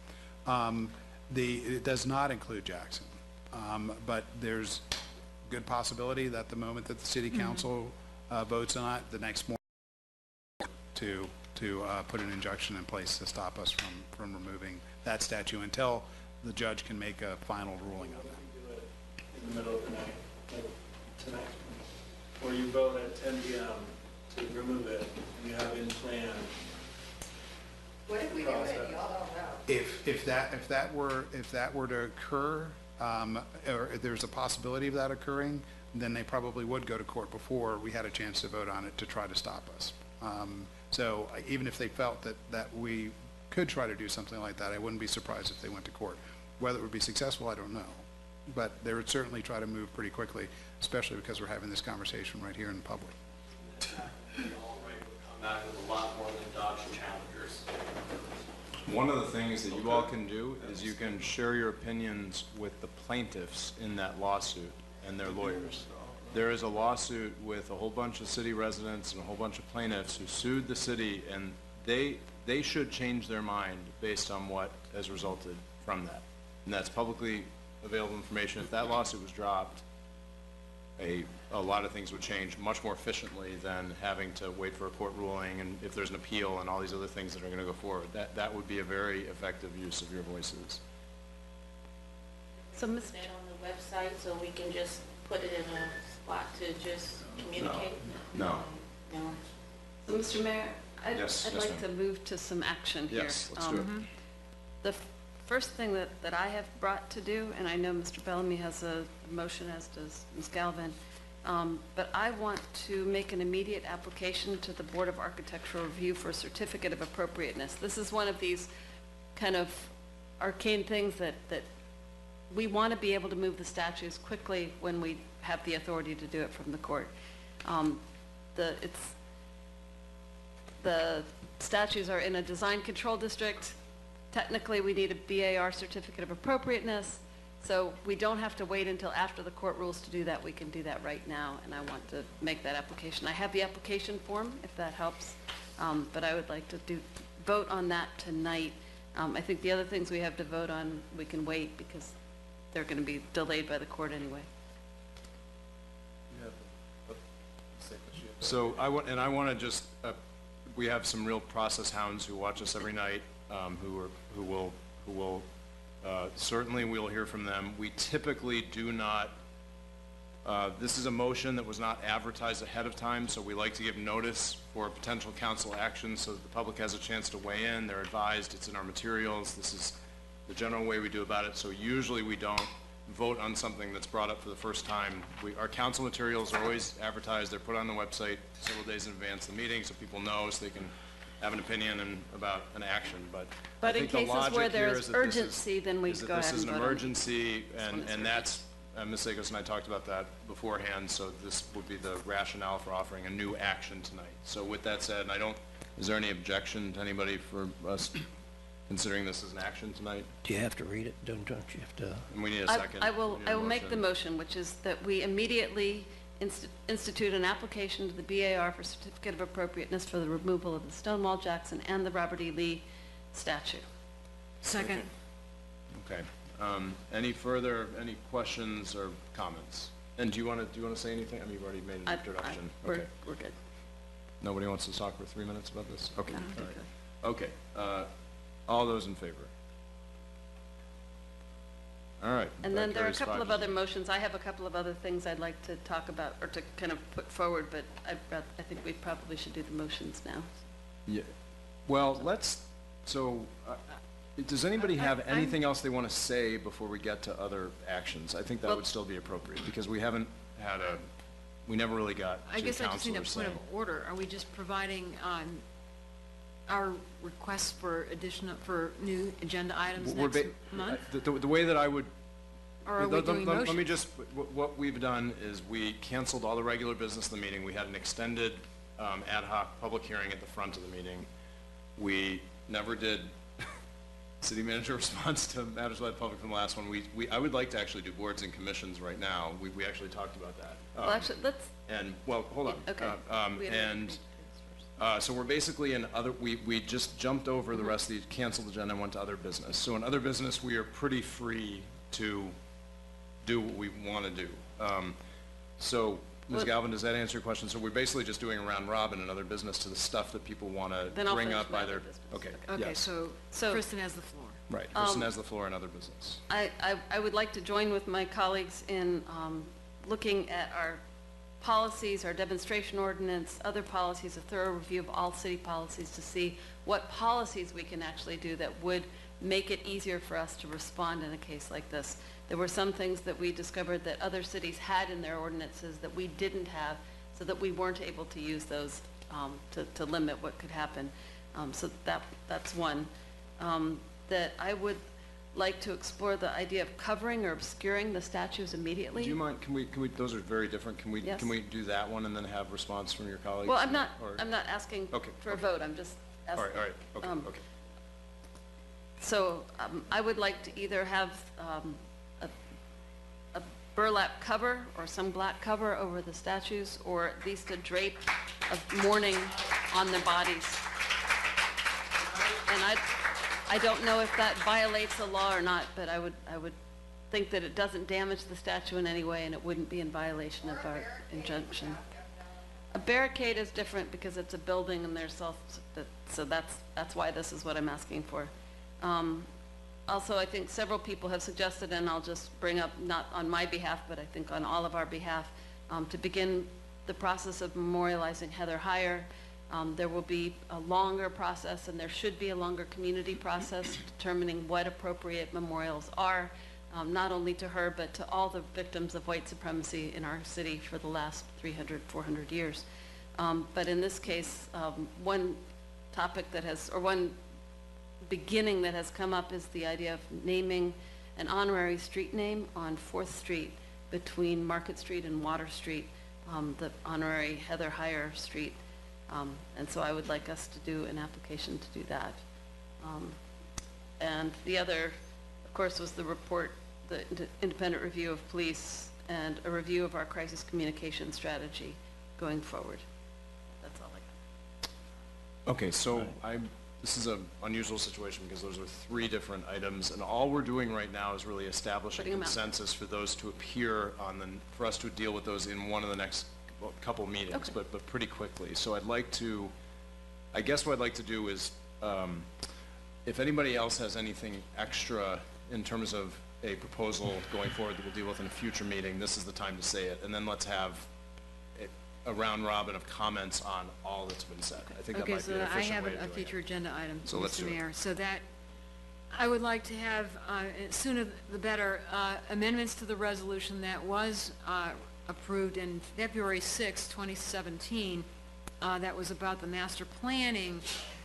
It does not include Jackson, but there's good possibility that the moment that the city council votes on it, the next morning to put an injunction in place to stop us from removing that statue until the judge can make a final ruling on that. Do it in the middle of the night, like tonight, or you vote at 10 p.m. to remove it, and you have in plan. What if we do it, y'all don't know? If that were to occur, or if there's a possibility of that occurring, then they probably would go to court before we had a chance to vote on it to try to stop us. So even if they felt that we could try to do something like that, I wouldn't be surprised if they went to court. Whether it would be successful, I don't know. But they would certainly try to move pretty quickly, especially because we're having this conversation right here in public. The alt-right would come back with a lot more than Dodge Challengers. One of the things that you all can do is you can share your opinions with the plaintiffs in that lawsuit and their lawyers. There is a lawsuit with a whole bunch of city residents and a whole bunch of plaintiffs who sued the city, and they should change their mind based on what has resulted from that. And that's publicly available information. If that lawsuit was dropped, a lot of things would change much more efficiently than having to wait for a court ruling, and if there's an appeal and all these other things that are going to go forward. That would be a very effective use of your voices. So Ms. That on the website, so we can just put it in a spot to just communicate? No. No. So, Mr. Mayor, I'd Yes, like to move to some action here. Yes, let's do it. The first thing that I have brought to do, and I know Mr. Bellamy has a motion, as does Ms. Galvin, but I want to make an immediate application to the Board of Architectural Review for a certificate of appropriateness. This is one of these kind of arcane things that we want to be able to move the statues quickly when we have the authority to do it from the court. The statues are in a design control district. Technically, we need a BAR certificate of appropriateness, so we don't have to wait until after the court rules to do that. We can do that right now, and I want to make that application. I have the application form, if that helps, but I would like to vote on that tonight. I think the other things we have to vote on, we can wait because they're going to be delayed by the court anyway. So I want to just, we have some real process hounds who watch us every night, who will certainly we'll hear from them. We typically do not, this is a motion that was not advertised ahead of time, so we like to give notice for potential council action so that the public has a chance to weigh in. They're advised, it's in our materials. This is the general way we do about it. So usually we don't vote on something that's brought up for the first time. Our council materials are always advertised. They're put on the website several days in advance of the meeting so people know, so they can have an opinion about an action, but I But in think the cases logic where here there's is that this is- urgency, then we is that go ahead this is and an vote on it. emergency, one is and that's, Ms. Sagos and I talked about that beforehand, so this would be the rationale for offering a new action tonight. So with that said, and is there any objection to anybody for us considering this as an action tonight? Do you have to read it? Don't you have to? And we need a second. I will We need a make the motion, which is that we immediately institute an application to the BAR for certificate of appropriateness for the removal of the Stonewall Jackson and the Robert E. Lee statue. Second. Okay. Any questions or comments? And do you want to say anything? I mean, you've already made an introduction. Okay. We're good. Nobody wants to talk for 3 minutes about this? Okay. I don't think All right. Okay. All those in favor? All right. And that then there are a carries couple 5 of to other 0. motions. I have a couple of other things I'd like to talk about or to kind of put forward, but I think we probably should do the motions now. Yeah. Well, does anybody have anything else they want to say before we get to other actions? I think that would still be appropriate, because we haven't had we never really got to I guess I just need a counselors point of saying. order. Are we just providing our requests for new agenda items We're next month? The way that I would, Or are we doing let me motions? just, what we've done is we canceled all the regular business of the meeting. We had an extended ad hoc public hearing at the front of the meeting. We never did city manager response to matters by the public from the last one. I would like to actually do boards and commissions right now. We actually talked about that. Well, actually, let's, Hold on. Okay. So we're basically in other, we just jumped over the rest of the canceled agenda and went to other business. So in other business, we are pretty free to do what we want to do. So, Ms. Galvin, does that answer your question? So we're basically just doing a round robin in other business to the stuff that people want to Then I'll bring finish up my either. other business. Okay, Okay, yes. so Kristen has the floor. Right, Kristen has the floor in other business. I would like to join with my colleagues in looking at our policies, our demonstration ordinance, other policies, a thorough review of all city policies to see what policies we can actually do that would make it easier for us to respond in a case like this. There were some things that we discovered that other cities had in their ordinances that we didn't have, so that we weren't able to use those to limit what could happen. So that's one. That I would like to explore the idea of covering or obscuring the statues immediately. Do you mind, can we, those are very different. Can we Yes. do that one and then have response from your colleagues? Well, I'm not asking Okay, for a vote, I'm just asking. All right, okay, okay. So I would like to either have a burlap cover or some black cover over the statues, or at least a drape of mourning on their bodies. And I don't know if that violates the law or not, but I would think that it doesn't damage the statue in any way, and it wouldn't be in violation of our injunction. A barricade is different because it's a building and there's so that's why this is what I'm asking for. Also, I think several people have suggested, and I'll just bring up, not on my behalf, but I think on all of our behalf, to begin the process of memorializing Heather Heyer. There will be a longer process, and there should be a longer community process determining what appropriate memorials are, not only to her, but to all the victims of white supremacy in our city for the last 300, 400 years. But in this case, one topic that has, or one beginning that has come up is the idea of naming an honorary street name on 4th Street between Market Street and Water Street, the honorary Heather Heyer Street. And so I would like us to do an application to do that. And the other, of course, was the report, the independent review of police and a review of our crisis communication strategy going forward. That's all I got. Okay, so this is an unusual situation because those are 3 different items, and all we're doing right now is really establishing consensus for those to appear for us to deal with those in one of the next couple meetings, but pretty quickly. So I guess what I'd like to do is, if anybody else has anything extra in terms of a proposal going forward that we'll deal with in a future meeting, this is the time to say it, and then let's have a round robin of comments on all that's been said. I think that might be an efficient way of doing it. Okay, so I have a future agenda item, So let's do Mr. it. Mayor. So that, I would like to have, sooner the better, amendments to the resolution that was approved in February 6, 2017, that was about the master planning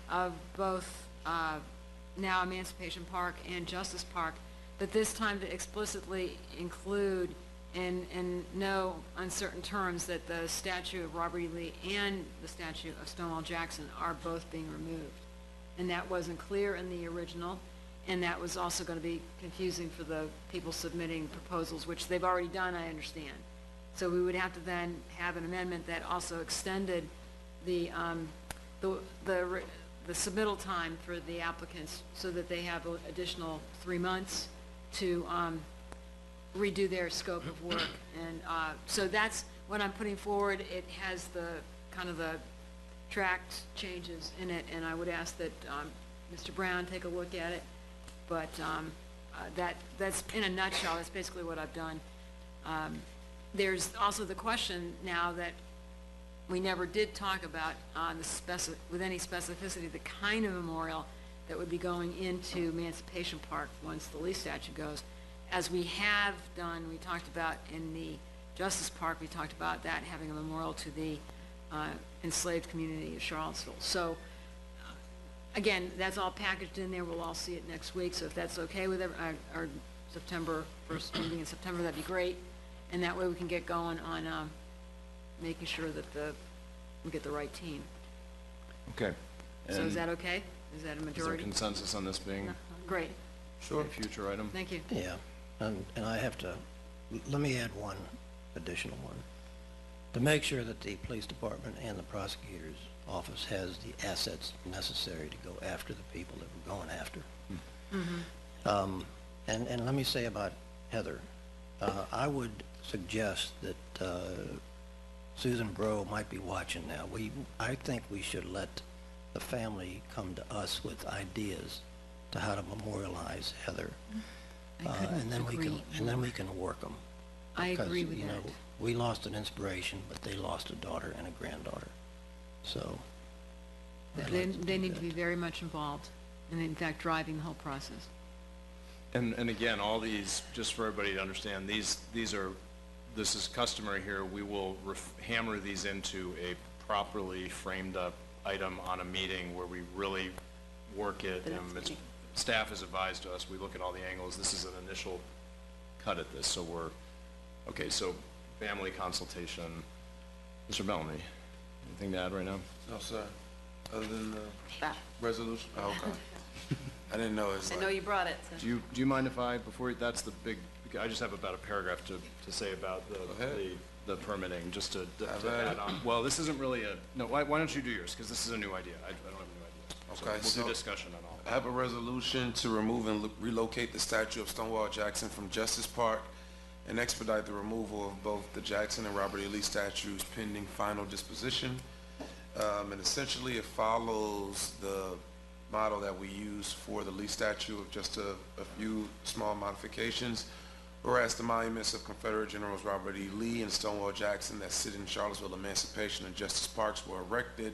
of both now Emancipation Park and Justice Park, but this time to explicitly include in no uncertain terms that the statue of Robert E. Lee and the statue of Stonewall Jackson are both being removed. And that wasn't clear in the original, and that was also going to be confusing for the people submitting proposals, which they've already done, I understand. So we would have to then have an amendment that also extended the submittal time for the applicants so that they have an additional 3 months to redo their scope of work. And so that's what I'm putting forward. It has the kind of the tracked changes in it, and I would ask that Mr. Brown take a look at it. But that's in a nutshell, that's basically what I've done. There's also the question now that we never did talk about with any specificity the kind of memorial that would be going into Emancipation Park once the Lee statue goes. As we have done, we talked about in the Justice Park, we talked about that having a memorial to the enslaved community of Charlottesville. So again, that's all packaged in there. We'll all see it next week. So if that's okay with our September 1st meeting in September, that'd be great. And that way we can get going on making sure that we get the right team. Okay. So is that okay? Is that a majority? Is there consensus on this being Great. a future item? Thank you. Yeah, and I have to, let me add one additional one. To make sure that the police department and the prosecutor's office has the assets necessary to go after the people that we're going after. Mm-hmm. And let me say about Heather, I would suggest that Susan Bro might be watching now. I think we should let the family come to us with ideas to how to memorialize Heather, and then we can work them. I agree with that. We lost an inspiration, but they lost a daughter and a granddaughter. So they need to be very much involved, and in fact driving the whole process. And again, all these, just for everybody to understand, this is customary here. We will hammer these into a properly framed up item on a meeting where we really work it. And staff has advised us, we look at all the angles. This is an initial cut at this. So okay, so family consultation. Mr. Bellamy, anything to add right now? No, sir. Other than the resolution? Oh, okay. I didn't know it was I know you brought it. So. Do you mind if that's the big, I just have about a paragraph to say about the permitting, just to add on. Well, this isn't really why don't you do yours? Because this is a new idea. I don't have a new idea. Okay, so we'll do discussion on all. I have a resolution to remove and relocate the statue of Stonewall Jackson from Justice Park and expedite the removal of both the Jackson and Robert E. Lee statues pending final disposition. And essentially it follows the model that we use for the Lee statue of just a few small modifications. Whereas the monuments of Confederate Generals Robert E. Lee and Stonewall Jackson that sit in Charlottesville Emancipation and Justice Parks were erected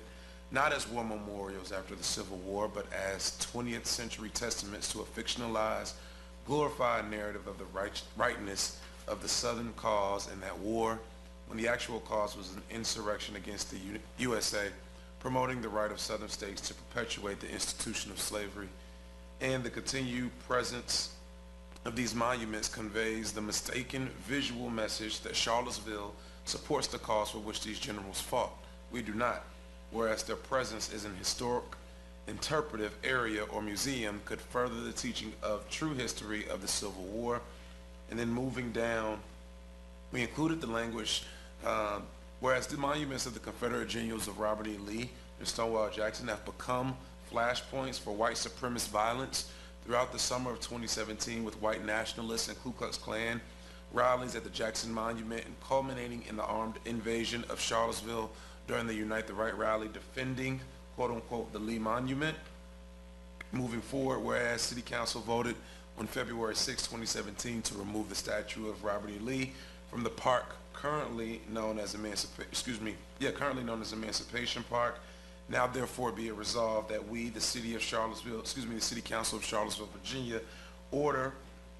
not as war memorials after the Civil War, but as 20th century testaments to a fictionalized, glorified narrative of the rightness of the Southern cause in that war, when the actual cause was an insurrection against the USA, promoting the right of Southern states to perpetuate the institution of slavery. And the continued presence of these monuments conveys the mistaken visual message that Charlottesville supports the cause for which these generals fought. We do not, whereas their presence is an historic, interpretive area or museum could further the teaching of true history of the Civil War. And then moving down, we included the language, whereas the monuments of the Confederate generals of Robert E. Lee and Stonewall Jackson have become flashpoints for white supremacist violence throughout the summer of 2017 with white nationalists and Ku Klux Klan rallies at the Jackson Monument and culminating in the armed invasion of Charlottesville during the Unite the Right rally defending, quote unquote, the Lee Monument. Moving forward, whereas City Council voted on February 6, 2017 to remove the statue of Robert E. Lee from the park currently known as Emancipation Park. Now therefore be it resolved that we, the City Council of Charlottesville, Virginia, order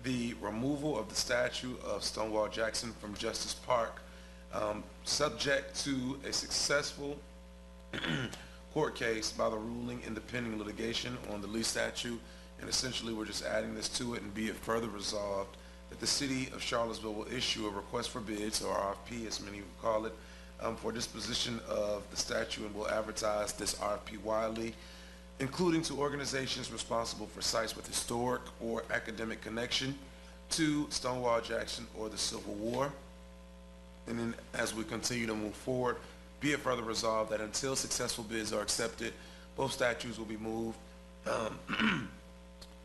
the removal of the statue of Stonewall Jackson from Justice Park, subject to a successful court case by the ruling in the pending litigation on the lease statute. And essentially, we're just adding this to it, and be it further resolved that the city of Charlottesville will issue a request for bids, or RFP, as many would call it, for disposition of the statue, and will advertise this RFP widely, including to organizations responsible for sites with historic or academic connection to Stonewall Jackson or the Civil War. And then as we continue to move forward, be it further resolved that until successful bids are accepted, both statues will be moved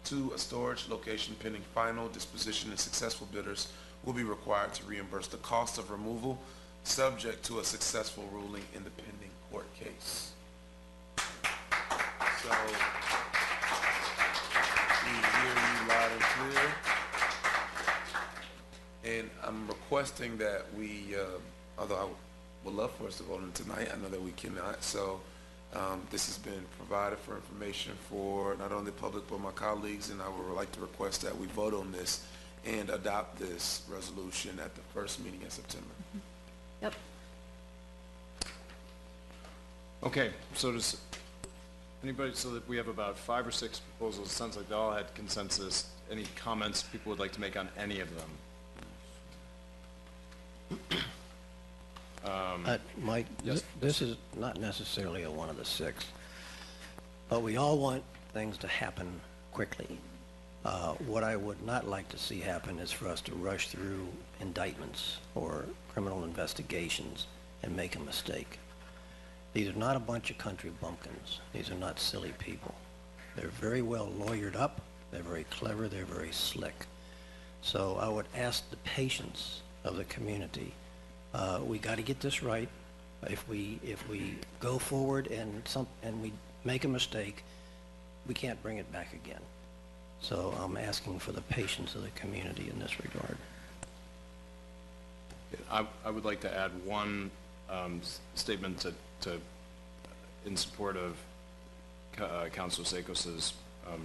to a storage location pending final disposition, and successful bidders will be required to reimburse the cost of removal, subject to a successful ruling in the pending court case. So, we hear you loud and clear. And I'm requesting that we, although I would love for us to vote on tonight, I know that we cannot. So this has been provided for information for not only the public but my colleagues, and I would like to request that we vote on this and adopt this resolution at the first meeting in September. Yep. Okay, so does anybody, so that we have about 5 or 6 proposals, it sounds like they all had consensus. Any comments people would like to make on any of them? Mike, yes. This is not necessarily a one of the 6, but we all want things to happen quickly. What I would not like to see happen is for us to rush through indictments or criminal investigations and make a mistake. These are not a bunch of country bumpkins. These are not silly people. They're very well lawyered up. They're very clever. They're very slick. So I would ask the patience of the community. We got to get this right. If we go forward and we make a mistake, we can't bring it back again. So I'm asking for the patience of the community in this regard. I would like to add one statement in support of Councilor Sakos's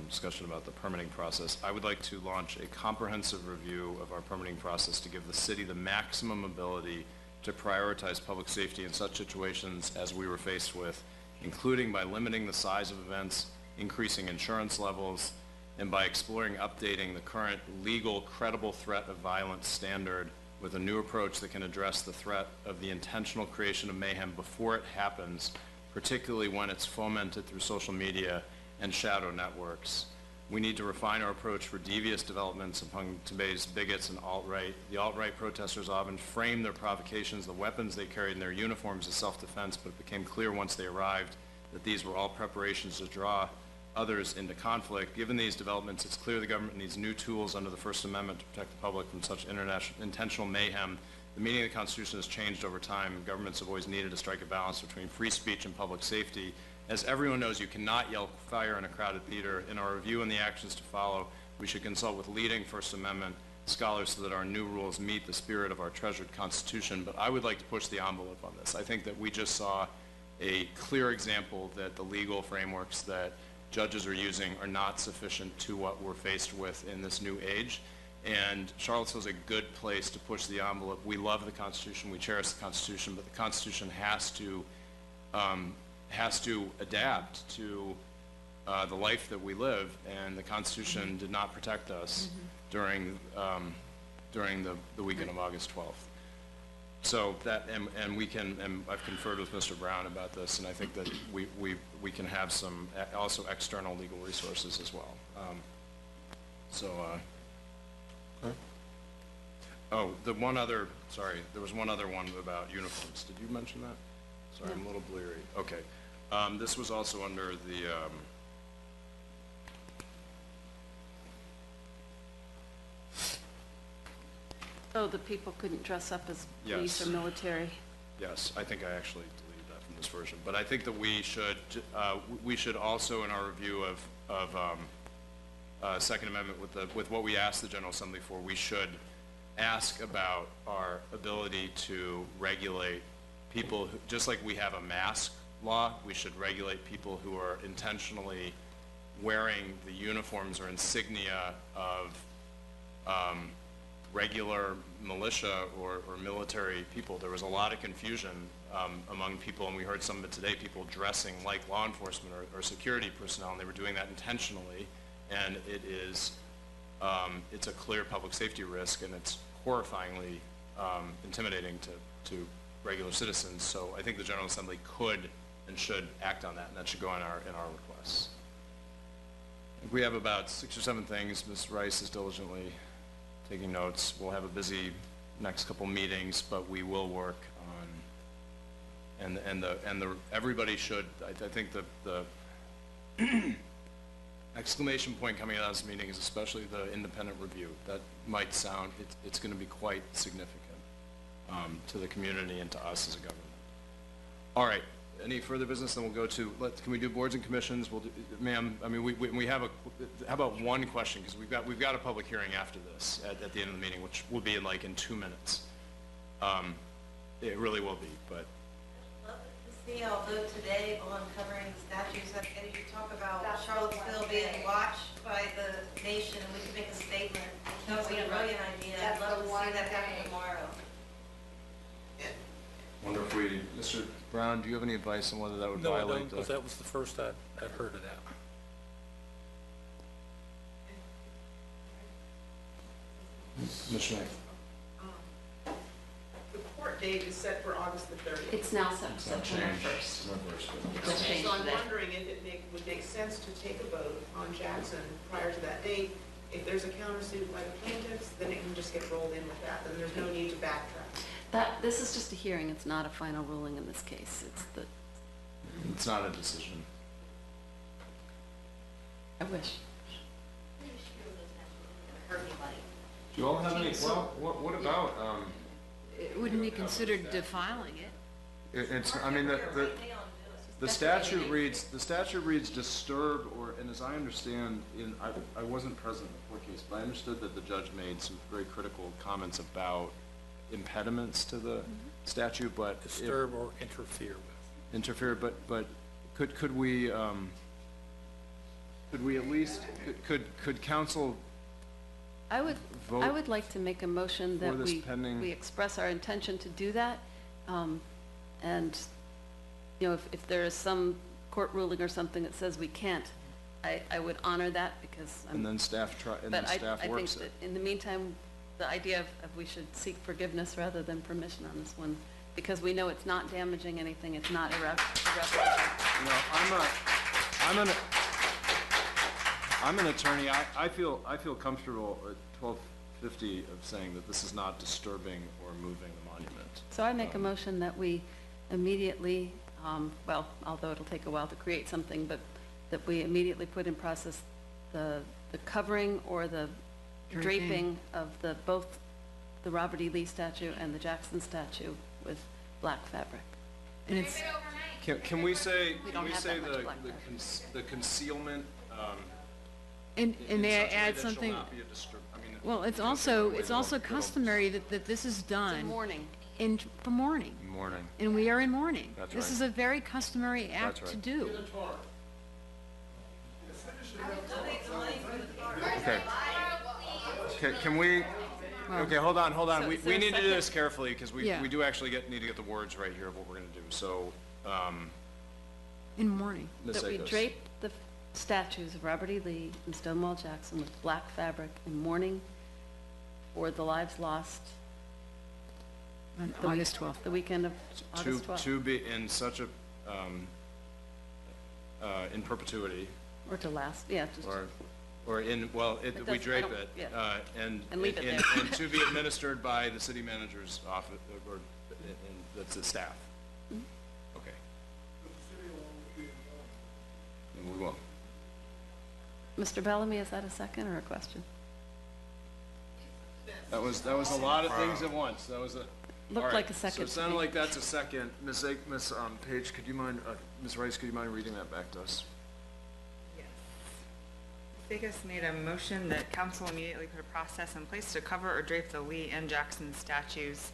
discussion about the permitting process. I would like to launch a comprehensive review of our permitting process to give the city the maximum ability to prioritize public safety in such situations as we were faced with, including by limiting the size of events, increasing insurance levels, and by exploring updating the current legal credible threat of violence standard with a new approach that can address the threat of the intentional creation of mayhem before it happens, particularly when it's fomented through social media and shadow networks. We need to refine our approach for devious developments among today's bigots and alt-right. The alt-right protesters often frame their provocations, the weapons they carried in their uniforms, as self-defense, but it became clear once they arrived that these were all preparations to draw others into conflict. Given these developments, it's clear the government needs new tools under the First Amendment to protect the public from such intentional mayhem. The meaning of the Constitution has changed over time. Governments have always needed to strike a balance between free speech and public safety. As everyone knows, you cannot yell fire in a crowded theater. In our review and the actions to follow, we should consult with leading First Amendment scholars so that our new rules meet the spirit of our treasured Constitution. But I would like to push the envelope on this. I think that we just saw a clear example that the legal frameworks that judges are using are not sufficient to what we're faced with in this new age. And Charlottesville is a good place to push the envelope. We love the Constitution, we cherish the Constitution, but the Constitution has to adapt to the life that we live, and the Constitution did not protect us during the weekend of August 12th. So that, and we can, and I've conferred with Mr. Brown about this, and I think that we can have some also external legal resources as well. Okay. Oh, there was one other one about uniforms. Did you mention that? Sorry, I'm a little bleary. Okay. This was also under the, Oh, the people couldn't dress up as police Yes. or military. yes, I think I actually deleted that from this version, but I think that we should also, in our review of Second Amendment with what we asked the General Assembly for, we should ask about our ability to regulate people who, just like we have a mask law, we should regulate people who are intentionally wearing the uniforms or insignia of regular militia or military people. There was a lot of confusion among people, and we heard some of it today, people dressing like law enforcement or security personnel, and they were doing that intentionally, and it's a clear public safety risk, and it's horrifyingly intimidating to regular citizens. So I think the General Assembly could and should act on that, and that should go in our requests. We have about 6 or 7 things. Ms. Rice is diligently taking notes. We'll have a busy next couple meetings, but we will work on, and everybody should, I think the exclamation point coming out of this meeting is especially the independent review. That might sound, it's going to be quite significant to the community and to us as a government. All right, any further business? Then we'll go to, can we do boards and commissions? We'll do, ma'am, I mean, we have how about one question, because we've got a public hearing after this at the end of the meeting, which will be in 2 minutes. It really will be, but. Love to see y'all vote today on covering the statues. And you talk about Charlottesville being watched by the nation, and we can make a statement. That would be a brilliant idea. I'd love to see that happen tomorrow. Wonder if Mr. Brown, do you have any advice on whether that would No, I violate don't, because that was the first I'd heard of that. Ms. Schneck? The court date is set for August the 30th. It's now September 1st. Just changed So I'm today. wondering if it would make sense to take a vote on Jackson prior to that date. If there's a countersuit by the plaintiffs, then it can just get rolled in with that, then there's no need to backtrack. This is just a hearing, it's not a final ruling in this case. It's not a decision. I wish. Hurt anybody. Do you all have any, well, what about, It wouldn't be considered defiling it. It's, I mean, the statute reads disturb, or, and as I understand, I wasn't present in the court case, but I understood that the judge made some very critical comments about impediments to the statute, but. Disturb or interfere with. But could we at least, could council I would vote like to make a motion that for this pending? we express our intention to do that. And, you know, if there is some court ruling or something that says we can't, I would honor that because And then staff works it. But I think that in the meantime, the idea of we should seek forgiveness rather than permission on this one, because we know it's not damaging anything, it's not irreparable. You know, I'm an attorney. I feel comfortable at 1250 of saying that this is not disturbing or moving the monument. So I make a motion that we immediately, well, although it'll take a while to create something, but that we immediately put in process the covering or the draping of both the Robert E. Lee statue and the Jackson statue with black fabric. And it's, Can we say We don't have that much black the concealment? and may I in such a way add that shall something? not be a disturb- I mean, Well, it's because in a way also that'll- customary that this is done Morning. for mourning. Morning. And we are in mourning. That's This right. is a very customary act That's to right. do. Okay, can we, okay, hold on. So We is there a need to do second? this carefully, because we Yeah. do actually need to get the words right here of what we're gonna do, so, In mourning. Ms. That we Akos. drape the statues of Robert E. Lee and Stonewall Jackson with black fabric in mourning for the lives lost On August 12th. the weekend of August 12th. To be in such a, in perpetuity, Or to last, yeah, just, or in, well, we doesn't- I drape don't- it, yeah. and leave it there. and to be administered by the city manager's office, or, and that's the staff. Mm-hmm. Okay. And we will. Mr. Bellamy, is that a second or a question? That was a lot of things at once. That was a. Looked all right, like a second So it to sounded me. like that's a second. Ms. Page, could you mind, Ms. Rice, could you mind reading that back to us? Vegas made a motion that council immediately put a process in place to cover or drape the Lee and Jackson statues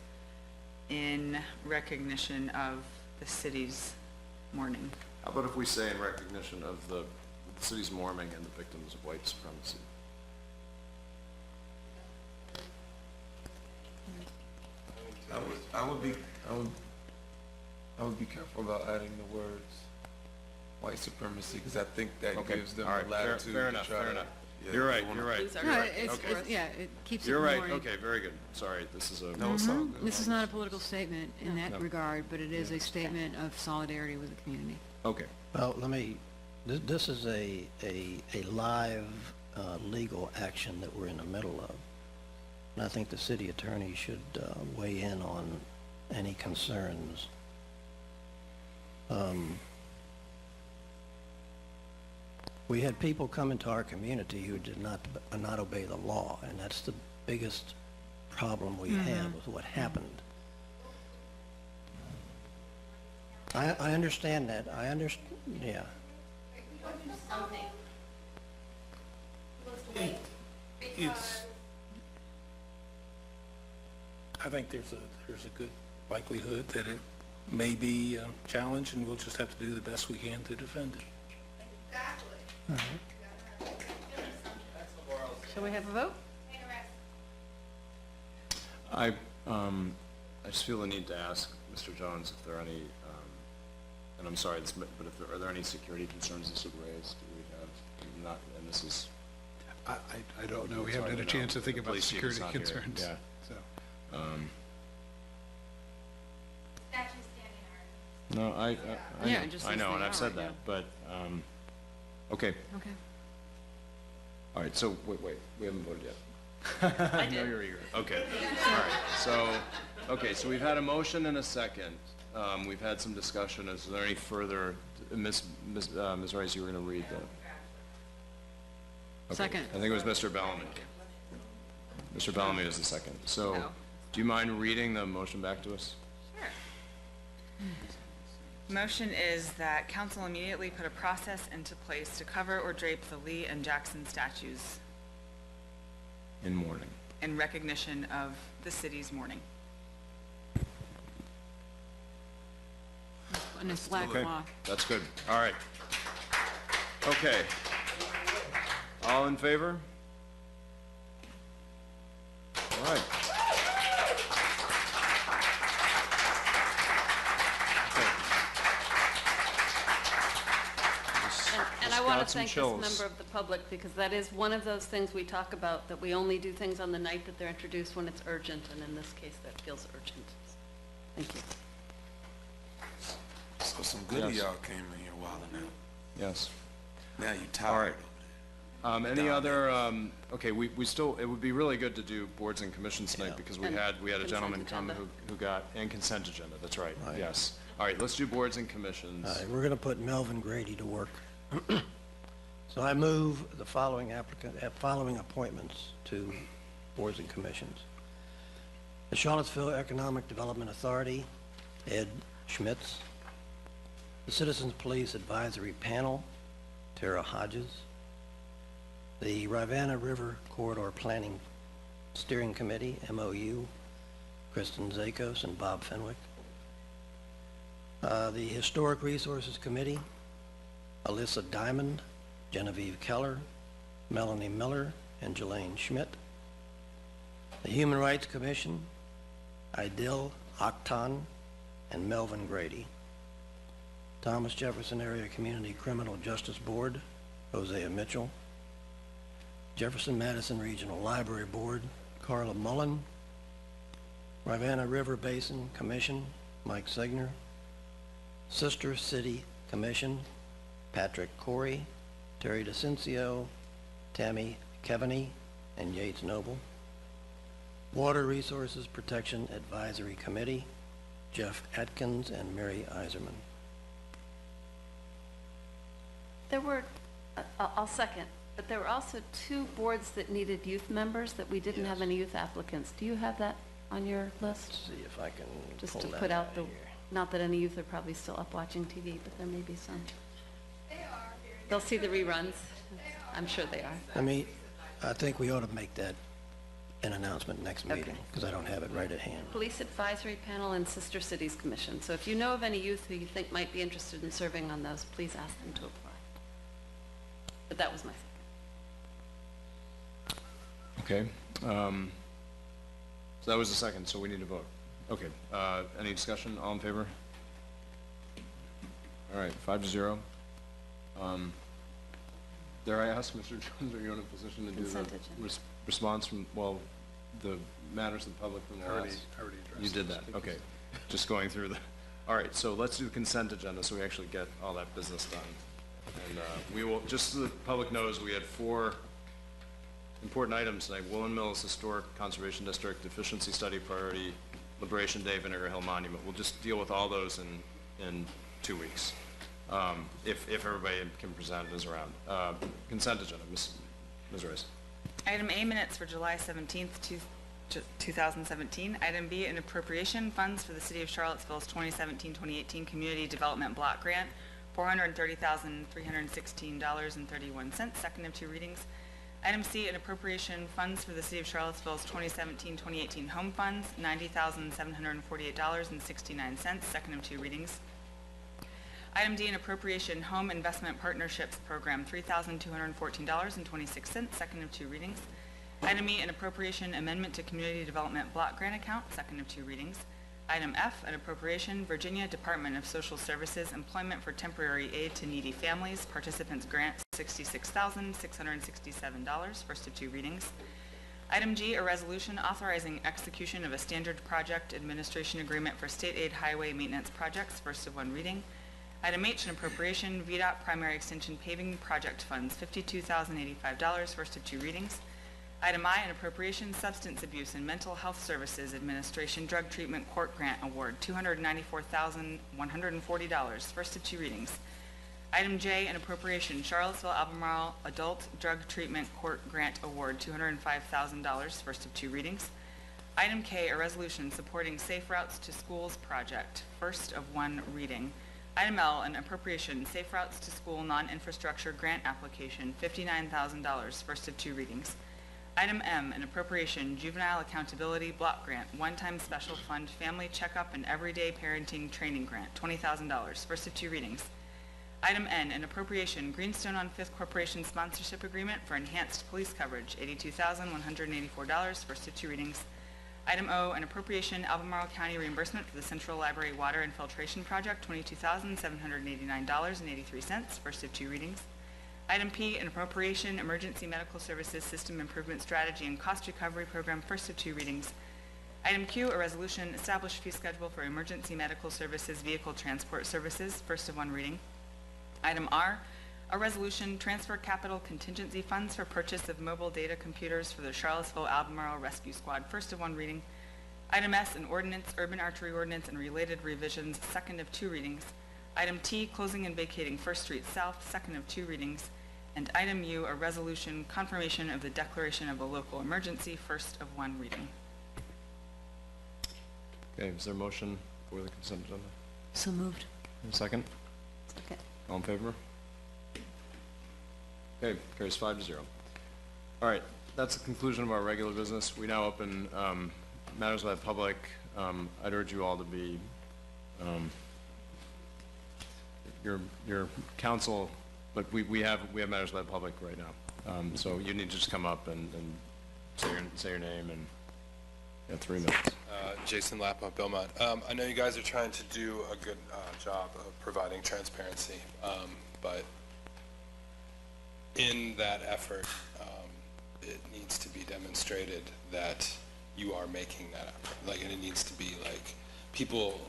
in recognition of the city's mourning. How about if we say in recognition of the city's mourning and the victims of white supremacy? I would be careful about adding the words white supremacy, because I think that Okay, gives them all right, a latitude fair to enough, try fair to. enough. Yeah, You're they right, wanna- you're right. These are No, correct. yeah, it keeps it You're more. right, okay, very good. Sorry, this is a. No, it's all good. This is not a political statement in that No. regard, but it is a statement of solidarity with the community. Okay, Well, this is a live legal action that we're in the middle of. And I think the city attorney should weigh in on any concerns. We had people come into our community who did not obey the law, and that's the biggest problem we have with what happened. I understand that. Yeah. Something. What's the wait? It's, I think there's a good likelihood that it may be challenged, and we'll just have to do the best we can to defend it. Shall we have a vote? I just feel the need to ask Mr. Jones if there are any, and I'm sorry, but are there any security concerns this would raise? Do we have, not, and this is. I don't know. We It's haven't hard had a to know. chance to think The about police chief is security not here. concerns. Yeah. So, Statues standing are. No, Yeah, just I as know, they and I've are said right that, but, okay. Okay. All right, so, wait, we haven't voted yet. I know you're eager. Okay, all right, so we've had a motion and a second. We've had some discussion. Is there any further, Ms. Rice, you were gonna read the? Okay, Second. I think it was Mr. Bellamy. Mr. Bellamy was the second. So, No. do you mind reading the motion back to us? Motion is that council immediately put a process into place to cover or drape the Lee and Jackson statues In mourning. in recognition of the city's mourning. And it's black Okay, law. that's good. All right. Okay. All in favor? All right. And I want to thank this member of the public, because that is one of those things we talk about, that we only do things on the night that they're introduced when it's urgent, and in this case, that feels urgent. Thank you. So some good of Yes. y'all came in here a while now. Yes. Now you All tired. right. Any other, okay, we still, it would be really good to do boards and commissions tonight, because we And had a consent gentleman come agenda. who got, and consent agenda, that's right, Right. yes. All right, let's do boards and commissions. All right, we're going to put Melvin Grady to work. So I move the following appointments to boards and commissions. The Charlottesville Economic Development Authority, Ed Schmitz. The Citizens Police Advisory Panel, Tara Hodges. The Rivanna River Corridor Planning Steering Committee, MOU, Kristen Zakos and Bob Fenwick. The Historic Resources Committee, Alyssa Diamond, Genevieve Keller, Melanie Miller, and Jelaine Schmidt. The Human Rights Commission, Idil Akhtan and Melvin Grady. Thomas Jefferson Area Community Criminal Justice Board, Hosea Mitchell. Jefferson Madison Regional Library Board, Carla Mullen. Rivanna River Basin Commission, Mike Segner. Sister City Commission, Patrick Corey, Terry DeCincio, Tammy Kevaney, and Yates Noble. Water Resources Protection Advisory Committee, Jeff Atkins and Mary Iserman. There were, I'll second, but there were also 2 boards that needed youth members that we didn't have any youth applicants. Do you have that on your list? Let's see if I can Just pull to that put out the, here. not that any youth are probably still up watching TV, but there may be some. They'll see the reruns. I'm sure they are. I think we ought to make that an announcement next meeting, because I don't have it right at hand. Police Advisory Panel and Sister Cities Commission. So if you know of any youth who you think might be interested in serving on those, please ask them to apply. But that was my second. Okay. So that was the second, so we need to vote. Okay, any discussion? All in favor? All right, 5-0. Dare I ask, Mr. Jones, are you in a position to do the Consent agenda. response from, well, the matters of the public from the I already last? addressed You did that, okay. Just going through the, all right, so let's do the consent agenda so we actually get all that business done. And we will, just so the public knows, we had 4 important items tonight: Woolen Mills Historic Conservation District, Efficiency Study Priority, Liberation Day, Vinegar Hill Monument. We'll just deal with all those in 2 weeks, if everybody can present and is around. Consent agenda, Ms. Reyes. Item A, minutes for July 17th, 2017. Item B, an appropriation funds for the City of Charlottesville's 2017-2018 Community Development Block Grant, $430,316.31, second of 2 readings. Item C, an appropriation funds for the City of Charlottesville's 2017-2018 Home Funds, $90,748.69, second of 2 readings. Item D, an appropriation Home Investment Partnerships Program, $3,214.26, second of 2 readings. Item E, an appropriation amendment to Community Development Block Grant Account, second of 2 readings. Item F, an appropriation Virginia Department of Social Services Employment for Temporary Aid to Needy Families, Participants Grant, $66,667, first of 2 readings. Item G, a resolution authorizing execution of a standard project administration agreement for state aid highway maintenance projects, first of 1 reading. Item H, an appropriation VDOT Primary Extension Paving Project Funds, $52,085, first of 2 readings. Item I, an appropriation Substance Abuse and Mental Health Services Administration Drug Treatment Court Grant Award, $294,140, first of 2 readings. Item J, an appropriation Charlottesville Albemarle Adult Drug Treatment Court Grant Award, $205,000, first of 2 readings. Item K, a resolution supporting Safe Routes to Schools project, first of 1 reading. Item L, an appropriation Safe Routes to School Non-Infrastructure Grant Application, $59,000, first of 2 readings. Item M, an appropriation Juvenile Accountability Block Grant, One-Time Special Fund Family Checkup and Everyday Parenting Training Grant, $20,000, first of 2 readings. Item N, an appropriation Greenstone on Fifth Corporation Sponsorship Agreement for Enhanced Police Coverage, $82,184, first of 2 readings. Item O, an appropriation Albemarle County reimbursement for the Central Library Water Infiltration Project, $22,789.83, first of 2 readings. Item P, an appropriation Emergency Medical Services System Improvement Strategy and Cost Recovery Program, first of 2 readings. Item Q, a resolution establish fee schedule for emergency medical services vehicle transport services, first of 1 reading. Item R, a resolution transfer capital contingency funds for purchase of mobile data computers for the Charlottesville Albemarle Rescue Squad, first of 1 reading. Item S, an ordinance, urban archery ordinance and related revisions, second of 2 readings. Item T, closing and vacating First Street South, second of 2 readings. And item U, a resolution confirmation of the declaration of a local emergency, first of 1 reading. Okay, is there a motion for the consent agenda? So moved. A second? Second. All in favor? Okay, carries 5-0. All right, that's the conclusion of our regular business. We now open matters by the public. I'd urge you all to be, your counsel, but we have matters by the public right now. So you need to just come up and say your name and 3 minutes. Jason Lappa, Belmont. I know you guys are trying to do a good job of providing transparency, but in that effort, it needs to be demonstrated that you are making that effort. Like, and it needs to be like, people,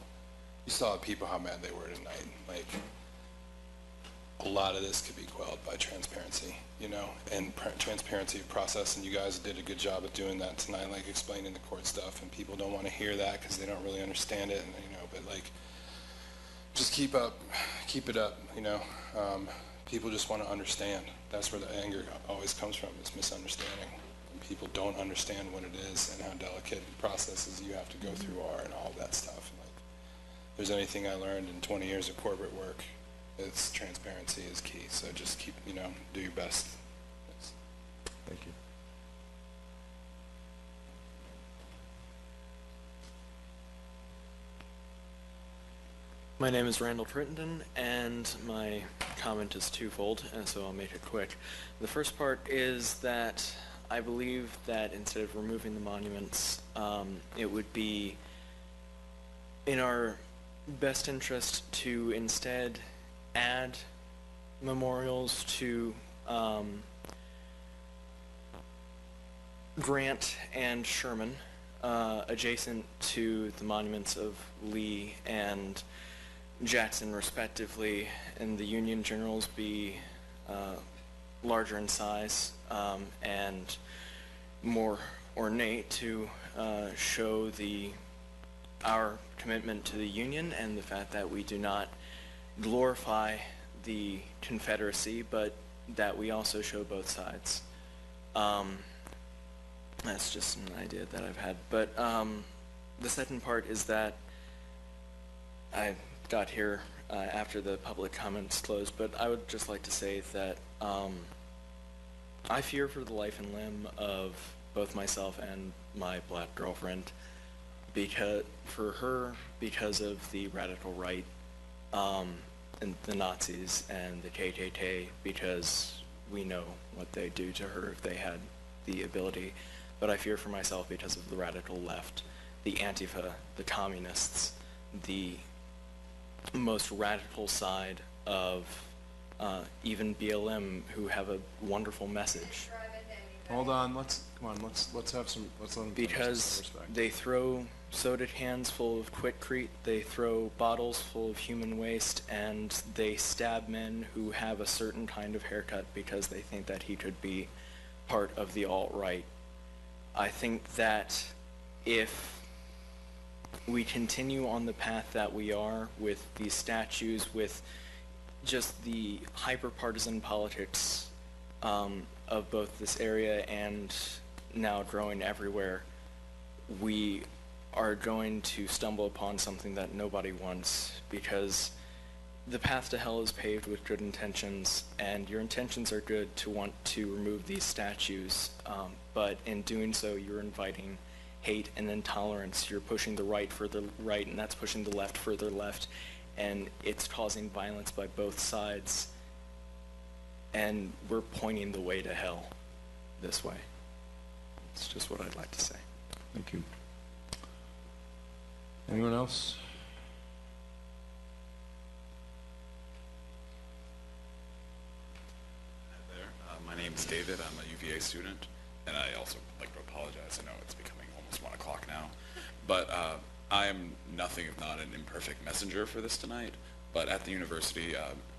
you saw people how mad they were tonight. Like, a lot of this could be quelled by transparency, you know, and transparency of process, and you guys did a good job of doing that tonight, like explaining the court stuff, and people don't want to hear that because they don't really understand it, and you know, but like, just keep it up, you know. People just want to understand. That's where the anger always comes from, is misunderstanding. And people don't understand what it is and how delicate processes you have to go through are and all that stuff. Like, if there's anything I learned in 20 years of corporate work, it's transparency is key. So just keep, you know, do your best. Thanks. Thank you. My name is Randall Crittenden, and my comment is twofold, and so I'll make it quick. The first part is that I believe that instead of removing the monuments, it would be in our best interest to instead add memorials to Grant and Sherman, adjacent to the monuments of Lee and Jackson respectively, and the Union generals be larger in size and more ornate to show our commitment to the Union and the fact that we do not glorify the Confederacy, but that we also show both sides. That's just an idea that I've had. But the second part is that I got here after the public comments closed, but I would just like to say that I fear for the life and limb of both myself and my black girlfriend, because of the radical right and the Nazis and the KKK, because we know what they do to her if they had the ability. But I fear for myself because of the radical left, the Antifa, the communists, the most radical side of even BLM, who have a wonderful message. Hold on, let's have some, let's let them finish, Because respect. they throw soda cans full of Quikrete, they throw bottles full of human waste, and they stab men who have a certain kind of haircut because they think that he could be part of the alt-right. I think that if we continue on the path that we are with these statues, with just the hyper-partisan politics of both this area and now growing everywhere, we are going to stumble upon something that nobody wants, because the path to hell is paved with good intentions, and your intentions are good to want to remove these statues, but in doing so you're inviting hate and intolerance. You're pushing the right further right, and that's pushing the left further left, and it's causing violence by both sides, and we're pointing the way to hell this way. It's just what I'd like to say. Thank you. Anyone else? Hi there. My name is David. I'm a UVA student, and I also like to apologize. I know it's becoming almost 1 o'clock now, but I am nothing if not an imperfect messenger for this tonight. But at the university,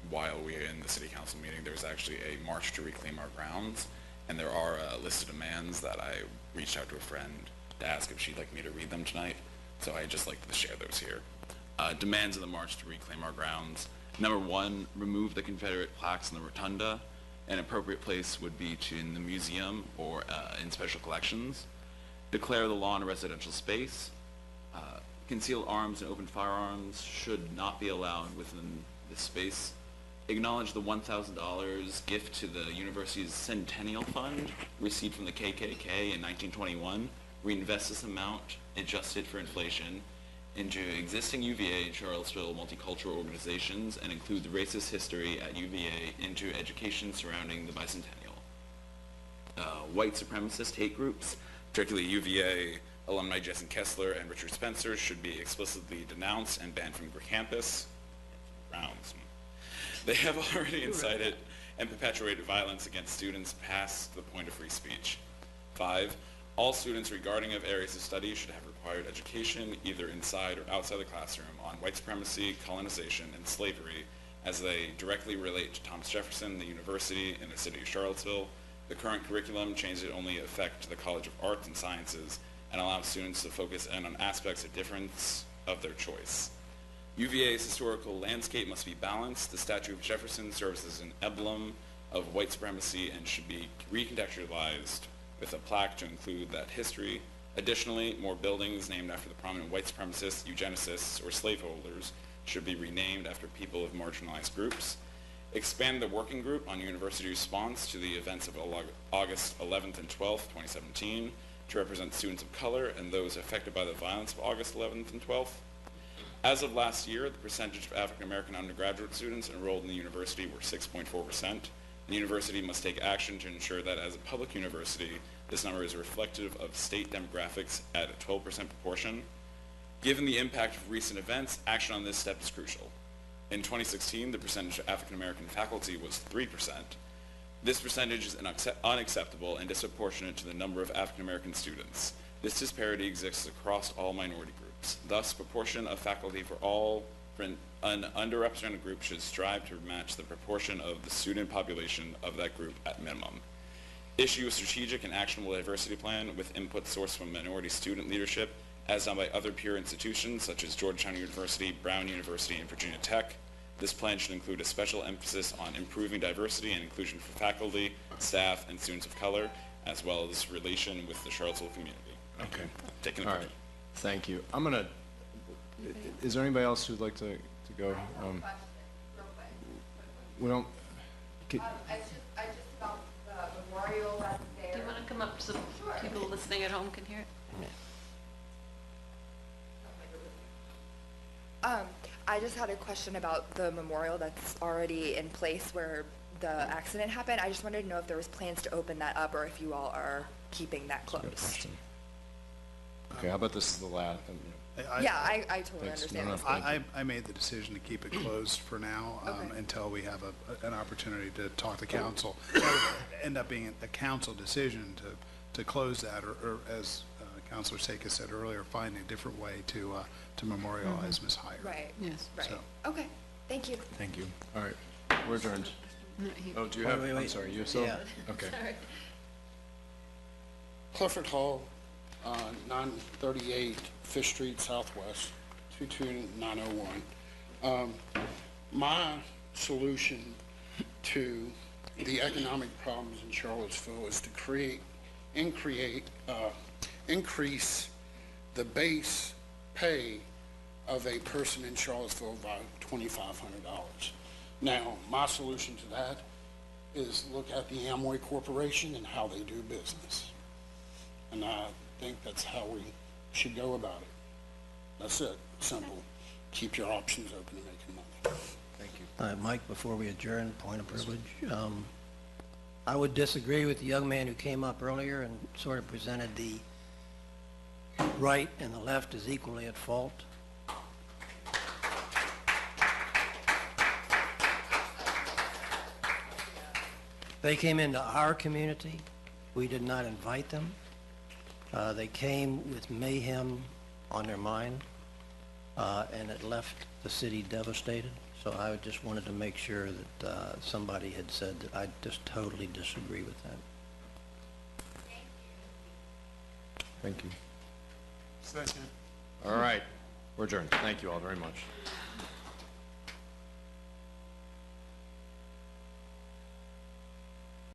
while we were in the city council meeting, there was actually a march to reclaim our grounds, and there are a list of demands that I reached out to a friend to ask if she'd like me to read them tonight. So I'd just like to share those here. Demands of the march to reclaim our grounds. Number 1, remove the Confederate plaques in the rotunda. An appropriate place would be in the museum or in special collections. Declare the lawn a residential space. Concealed arms and open firearms should not be allowed within this space. Acknowledge the $1,000 gift to the university's Centennial Fund received from the KKK in 1921. Reinvest this amount, adjusted for inflation, into existing UVA and Charlottesville multicultural organizations, and include the racist history at UVA into education surrounding the bicentennial. White supremacist hate groups, particularly UVA alumni Jason Kessler and Richard Spencer, should be explicitly denounced and banned from campus. Grounds. They have already incited and perpetuated violence against students past the point of free speech. 5, all students regarding of areas of study should have required education either inside or outside the classroom on white supremacy, colonization, and slavery as they directly relate to Thomas Jefferson, the university, and the city of Charlottesville. The current curriculum changes only affect the College of Arts and Sciences and allows students to focus in on aspects of difference of their choice. UVA's historical landscape must be balanced. The statue of Jefferson serves as an emblem of white supremacy and should be recontextualized with a plaque to include that history. Additionally, more buildings named after the prominent white supremacists, eugenicists, or slaveholders should be renamed after people of marginalized groups. Expand the working group on university response to the events of August 11th and 12th, 2017, to represent students of color and those affected by the violence of August 11th and 12th. As of last year, the percentage of African American undergraduate students enrolled in the university were 6.4%. The university must take action to ensure that as a public university, this number is reflective of state demographics at a 12% proportion. Given the impact of recent events, action on this step is crucial. In 2016, the percentage of African-American faculty was 3%. This percentage is unacceptable and disproportionate to the number of African-American students. This disparity exists across all minority groups. Thus, proportion of faculty for an underrepresented group should strive to match the proportion of the student population of that group at minimum. Issue a strategic and actionable diversity plan with input sourced from minority student leadership, as done by other peer institutions such as Georgetown University, Brown University, and Virginia Tech. This plan should include a special emphasis on improving diversity and inclusion for faculty, staff, and students of color, as well as relation with the Charlottesville community. Okay. Taking All right. Thank you. I'm gonna, is there anybody else who'd like to go? We don't, I just about the memorial that's there. Do you want to come up so people listening at home can hear it? I just had a question about the memorial that's already in place where the accident happened. I just wanted to know if there was plans to open that up or if you all are keeping that closed. okay, how about this is the last? Yeah, I totally Thanks. understand. No, no, I made the decision to keep it closed for now, Okay. until we have an opportunity to talk to council. It would end up being a council decision to close that, or as Councilor Sakis said earlier, find a different way to memorialize Ms. Heyer. Right. Yes. Right. So- Okay, thank you. Thank you. All right, we're adjourned. Oh, do you Wait, have, wait, I'm wait. sorry, you still? Yeah. Okay. Clifford Hall, 938 Fish Street Southwest, 22901. My solution to the economic problems in Charlottesville is to increase the base pay of a person in Charlottesville by $2,500. Now, my solution to that is look at the Amway Corporation and how they do business. And I think that's how we should go about it. That's it, simple. Keep your options open to making money. Thank you. Mike, before we adjourn, point of privilege. I would disagree with the young man who came up earlier and sort of presented the right and the left as equally at fault. They came into our community. We did not invite them. They came with mayhem on their mind, and it left the city devastated. So I just wanted to make sure that somebody had said that I just totally disagree with that. Thank you. Second. All right, we're adjourned. Thank you all very much.